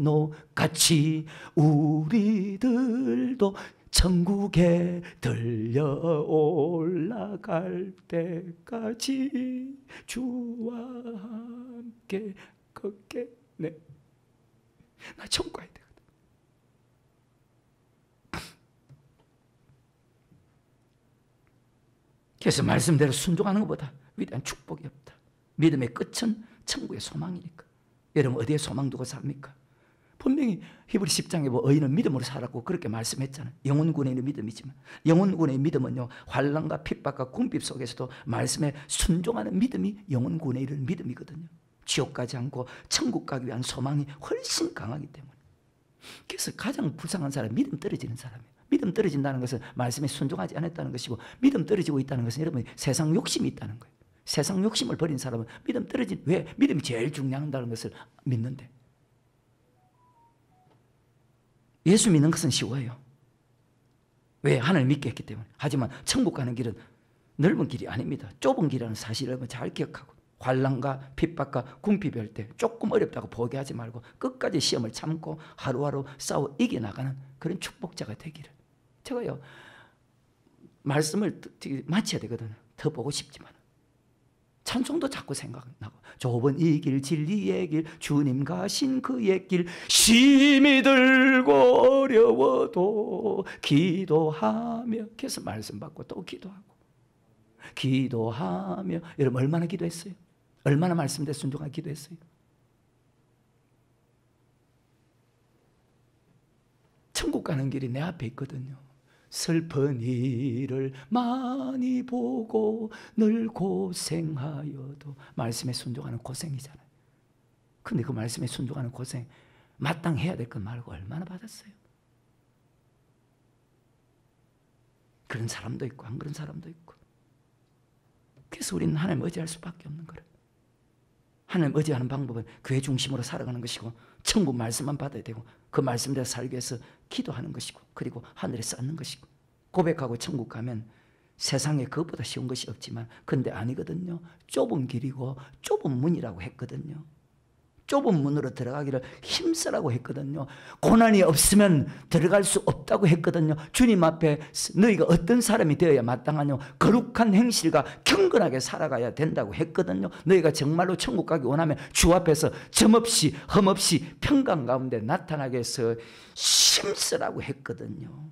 같이 우리들도 천국에 들려 올라갈 때까지 주와 함께 걷겠네. 나 천국 가야 되거든. 그래서 말씀대로 순종하는 것보다 위대한 축복이 없다. 믿음의 끝은 천국의 소망이니까. 여러분 어디에 소망 두고 삽니까? 분명히 히브리 10장에 의인은 믿음으로 살았고 그렇게 말씀했잖아요. 영혼군의 믿음이지만 영혼군의 믿음은요 환난과 핍박과 궁핍 속에서도 말씀에 순종하는 믿음이 영혼군의 이런 믿음이거든요. 지옥 가지 않고 천국 가기 위한 소망이 훨씬 강하기 때문에. 그래서 가장 불쌍한 사람 믿음 떨어지는 사람이에요. 믿음 떨어진다는 것은 말씀에 순종하지 않았다는 것이고, 믿음 떨어지고 있다는 것은 여러분이 세상 욕심이 있다는 거예요. 세상 욕심을 버린 사람은 믿음 떨어진, 왜? 믿음이 제일 중요하다는 것을 믿는데. 예수 믿는 것은 쉬워요. 왜? 하나님 믿게 했기 때문에. 하지만 천국 가는 길은 넓은 길이 아닙니다. 좁은 길이라는 사실을 여러분 잘 기억하고, 환난과 핍박과 궁핍이 할 때 조금 어렵다고 포기하지 말고 끝까지 시험을 참고 하루하루 싸워 이겨나가는 그런 축복자가 되기를. 제가요 말씀을 마쳐야 되거든요. 더 보고 싶지만 찬송도 자꾸 생각나고, 좁은 이 길 진리의 길 주님 가신 그의 길 심히 들고 어려워도 기도하며, 그래서 말씀 받고 또 기도하며 여러분 얼마나 기도했어요? 얼마나 말씀대로 순종하게 기도했어요? 천국 가는 길이 내 앞에 있거든요. 슬픈 일을 많이 보고 늘 고생하여도 말씀에 순종하는 고생이잖아요. 근데 그 말씀에 순종하는 고생 마땅해야 될 것 말고 얼마나 받았어요? 그런 사람도 있고 안 그런 사람도 있고. 그래서 우리는 하나님 의지할 수밖에 없는 거예요. 하나님 의지하는 방법은 교회 중심으로 살아가는 것이고 천국 말씀만 받아야 되고 그 말씀대로 살기 위해서 기도하는 것이고 그리고 하늘에 쌓는 것이고 고백하고 천국 가면 세상에 그것보다 쉬운 것이 없지만 근데 아니거든요. 좁은 길이고 좁은 문이라고 했거든요. 좁은 문으로 들어가기를 힘쓰라고 했거든요. 고난이 없으면 들어갈 수 없다고 했거든요. 주님 앞에 너희가 어떤 사람이 되어야 마땅하뇨? 거룩한 행실과 경건하게 살아가야 된다고 했거든요. 너희가 정말로 천국 가기 원하면 주 앞에서 점없이 흠없이 평강 가운데 나타나게 해서 힘쓰라고 했거든요.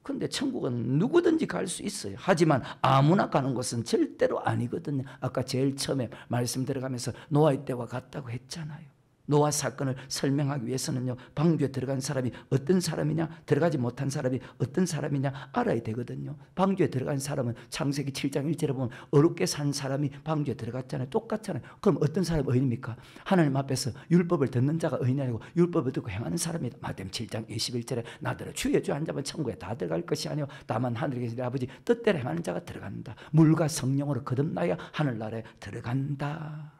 근데 천국은 누구든지 갈 수 있어요. 하지만 아무나 가는 것은 절대로 아니거든요. 아까 제일 처음에 말씀 들어가면서 노아의 때와 같다고 했잖아요. 노아 사건을 설명하기 위해서는요, 방주에 들어간 사람이 어떤 사람이냐, 들어가지 못한 사람이 어떤 사람이냐 알아야 되거든요. 방주에 들어간 사람은 창세기 7장 1절에 보면 어렵게 산 사람이 방주에 들어갔잖아요. 똑같잖아요. 그럼 어떤 사람이 의인입니까? 하나님 앞에서 율법을 듣는 자가 의인이 아니고 율법을 듣고 행하는 사람이다. 마태복음 7장 21절에 나더러 주의 주 한 자만 천국에 다 들어갈 것이 아니요 다만 하늘에 계신 내 아버지 뜻대로 행하는 자가 들어간다. 물과 성령으로 거듭나야 하늘나라에 들어간다.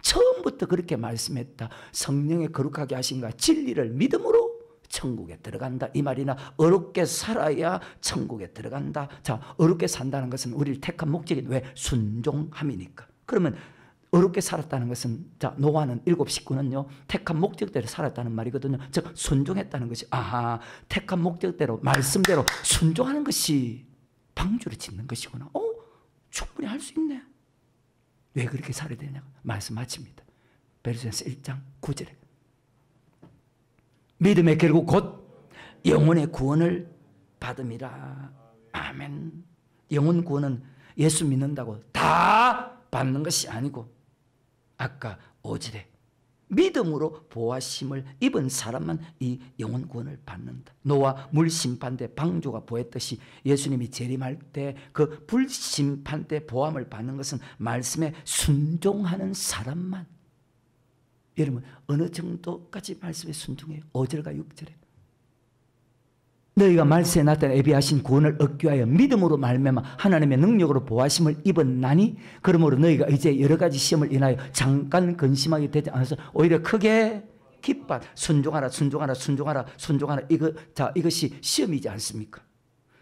처음부터 그렇게 말씀했다. 성령의 거룩하게 하신가 진리를 믿음으로 천국에 들어간다 이 말이나 어렵게 살아야 천국에 들어간다. 자, 어렵게 산다는 것은 우리를 택한 목적이 왜? 순종함이니까. 그러면 어렵게 살았다는 것은 자 노아는 7 식구는요 택한 목적대로 살았다는 말이거든요. 즉 순종했다는 것이 아하 택한 목적대로 말씀대로 순종하는 것이 방주를 짓는 것이구나. 충분히 할 수 있네. 왜 그렇게 살아야 되냐? 말씀 마칩니다. 베드로전서 1장 9절에 믿음의 결국 곧 영혼의 구원을 받음이라. 아멘. 영혼 구원은 예수 믿는다고 다 받는 것이 아니고 아까 5절에 믿음으로 보호하심을 입은 사람만 이 영혼 구원을 받는다. 노아 물심판 때 방주가 보했듯이 예수님이 재림할 때 그 불심판 때 보함을 받는 것은 말씀에 순종하는 사람만. 여러분 어느 정도까지 말씀에 순종해요? 5절과 6절에 너희가 말세에 나타나 예비하신 구원을 얻기 위하여 믿음으로 말미암아 하나님의 능력으로 보호하심을 입었나니 그러므로 너희가 이제 여러 가지 시험을 인하여 잠깐 근심하게 되지 않아서 오히려 크게 기뻐 순종하라 순종하라 순종하라 순종하라. 이것이 시험이지 않습니까?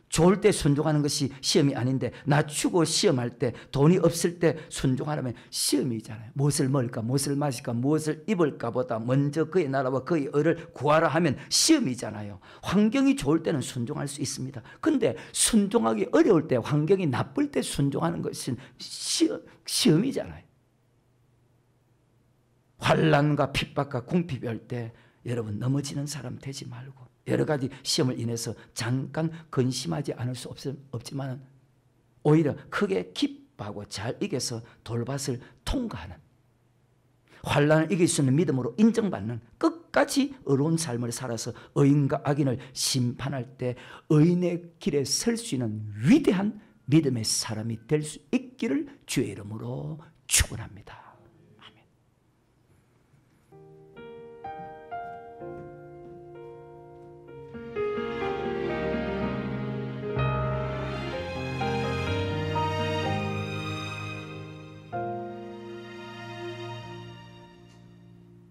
좋을 때 순종하는 것이 시험이 아닌데 낮추고 시험할 때 돈이 없을 때 순종하라면 시험이잖아요. 무엇을 먹을까 무엇을 마실까 무엇을 입을까 보다 먼저 그의 나라와 그의 의를 구하라 하면 시험이잖아요. 환경이 좋을 때는 순종할 수 있습니다. 근데 순종하기 어려울 때 환경이 나쁠 때 순종하는 것은 시험이잖아요. 환난과 핍박과 궁핍이 올 때 여러분 넘어지는 사람 되지 말고 여러 가지 시험을 인해서 잠깐 근심하지 않을 수 없지만 오히려 크게 기뻐하고 잘 이겨서 돌밭을 통과하는 환난을 이길 수 있는 믿음으로 인정받는 끝까지 의로운 삶을 살아서 의인과 악인을 심판할 때 의인의 길에 설 수 있는 위대한 믿음의 사람이 될 수 있기를 주의 이름으로 축원합니다.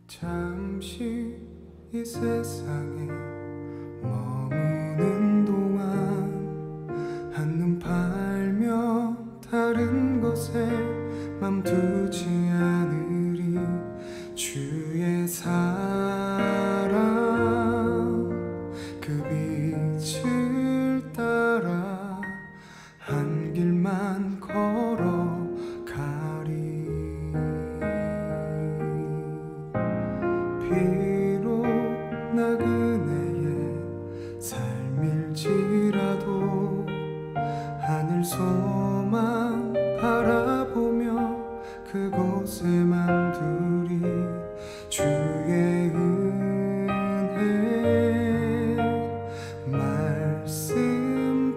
잠시 이 세상에 머무는 동안 한눈 팔며 다른 것에 맘 두지 않으리. 주의 사랑 그 빛을 따라 한 길만 걸어가리. 비록 나그네의 삶일지라도 하늘 소망 바라보며 그곳에 맘두리. 주의 은혜 말씀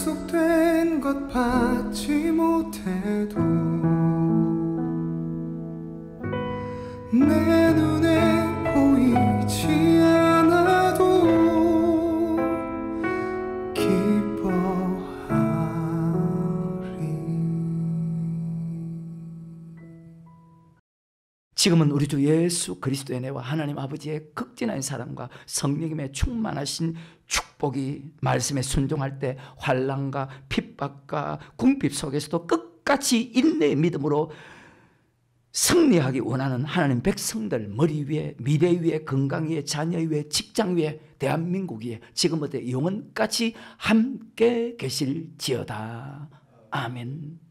약속된 것 받지 못해도 내 눈에 보이지 않아도 기뻐하리. 지금은 우리 주 예수 그리스도의 은혜와 하나님 아버지의 극진한 사랑과 성령님의 충만하신 축복이 말씀에 순종할 때 환난과 핍박과 궁핍 속에서도 끝까지 인내의 믿음으로 승리하기 원하는 하나님 백성들 머리 위에, 미래 위에, 건강 위에, 자녀 위에, 직장 위에, 대한민국 위에 지금부터 영원까지 함께 계실지어다. 아멘.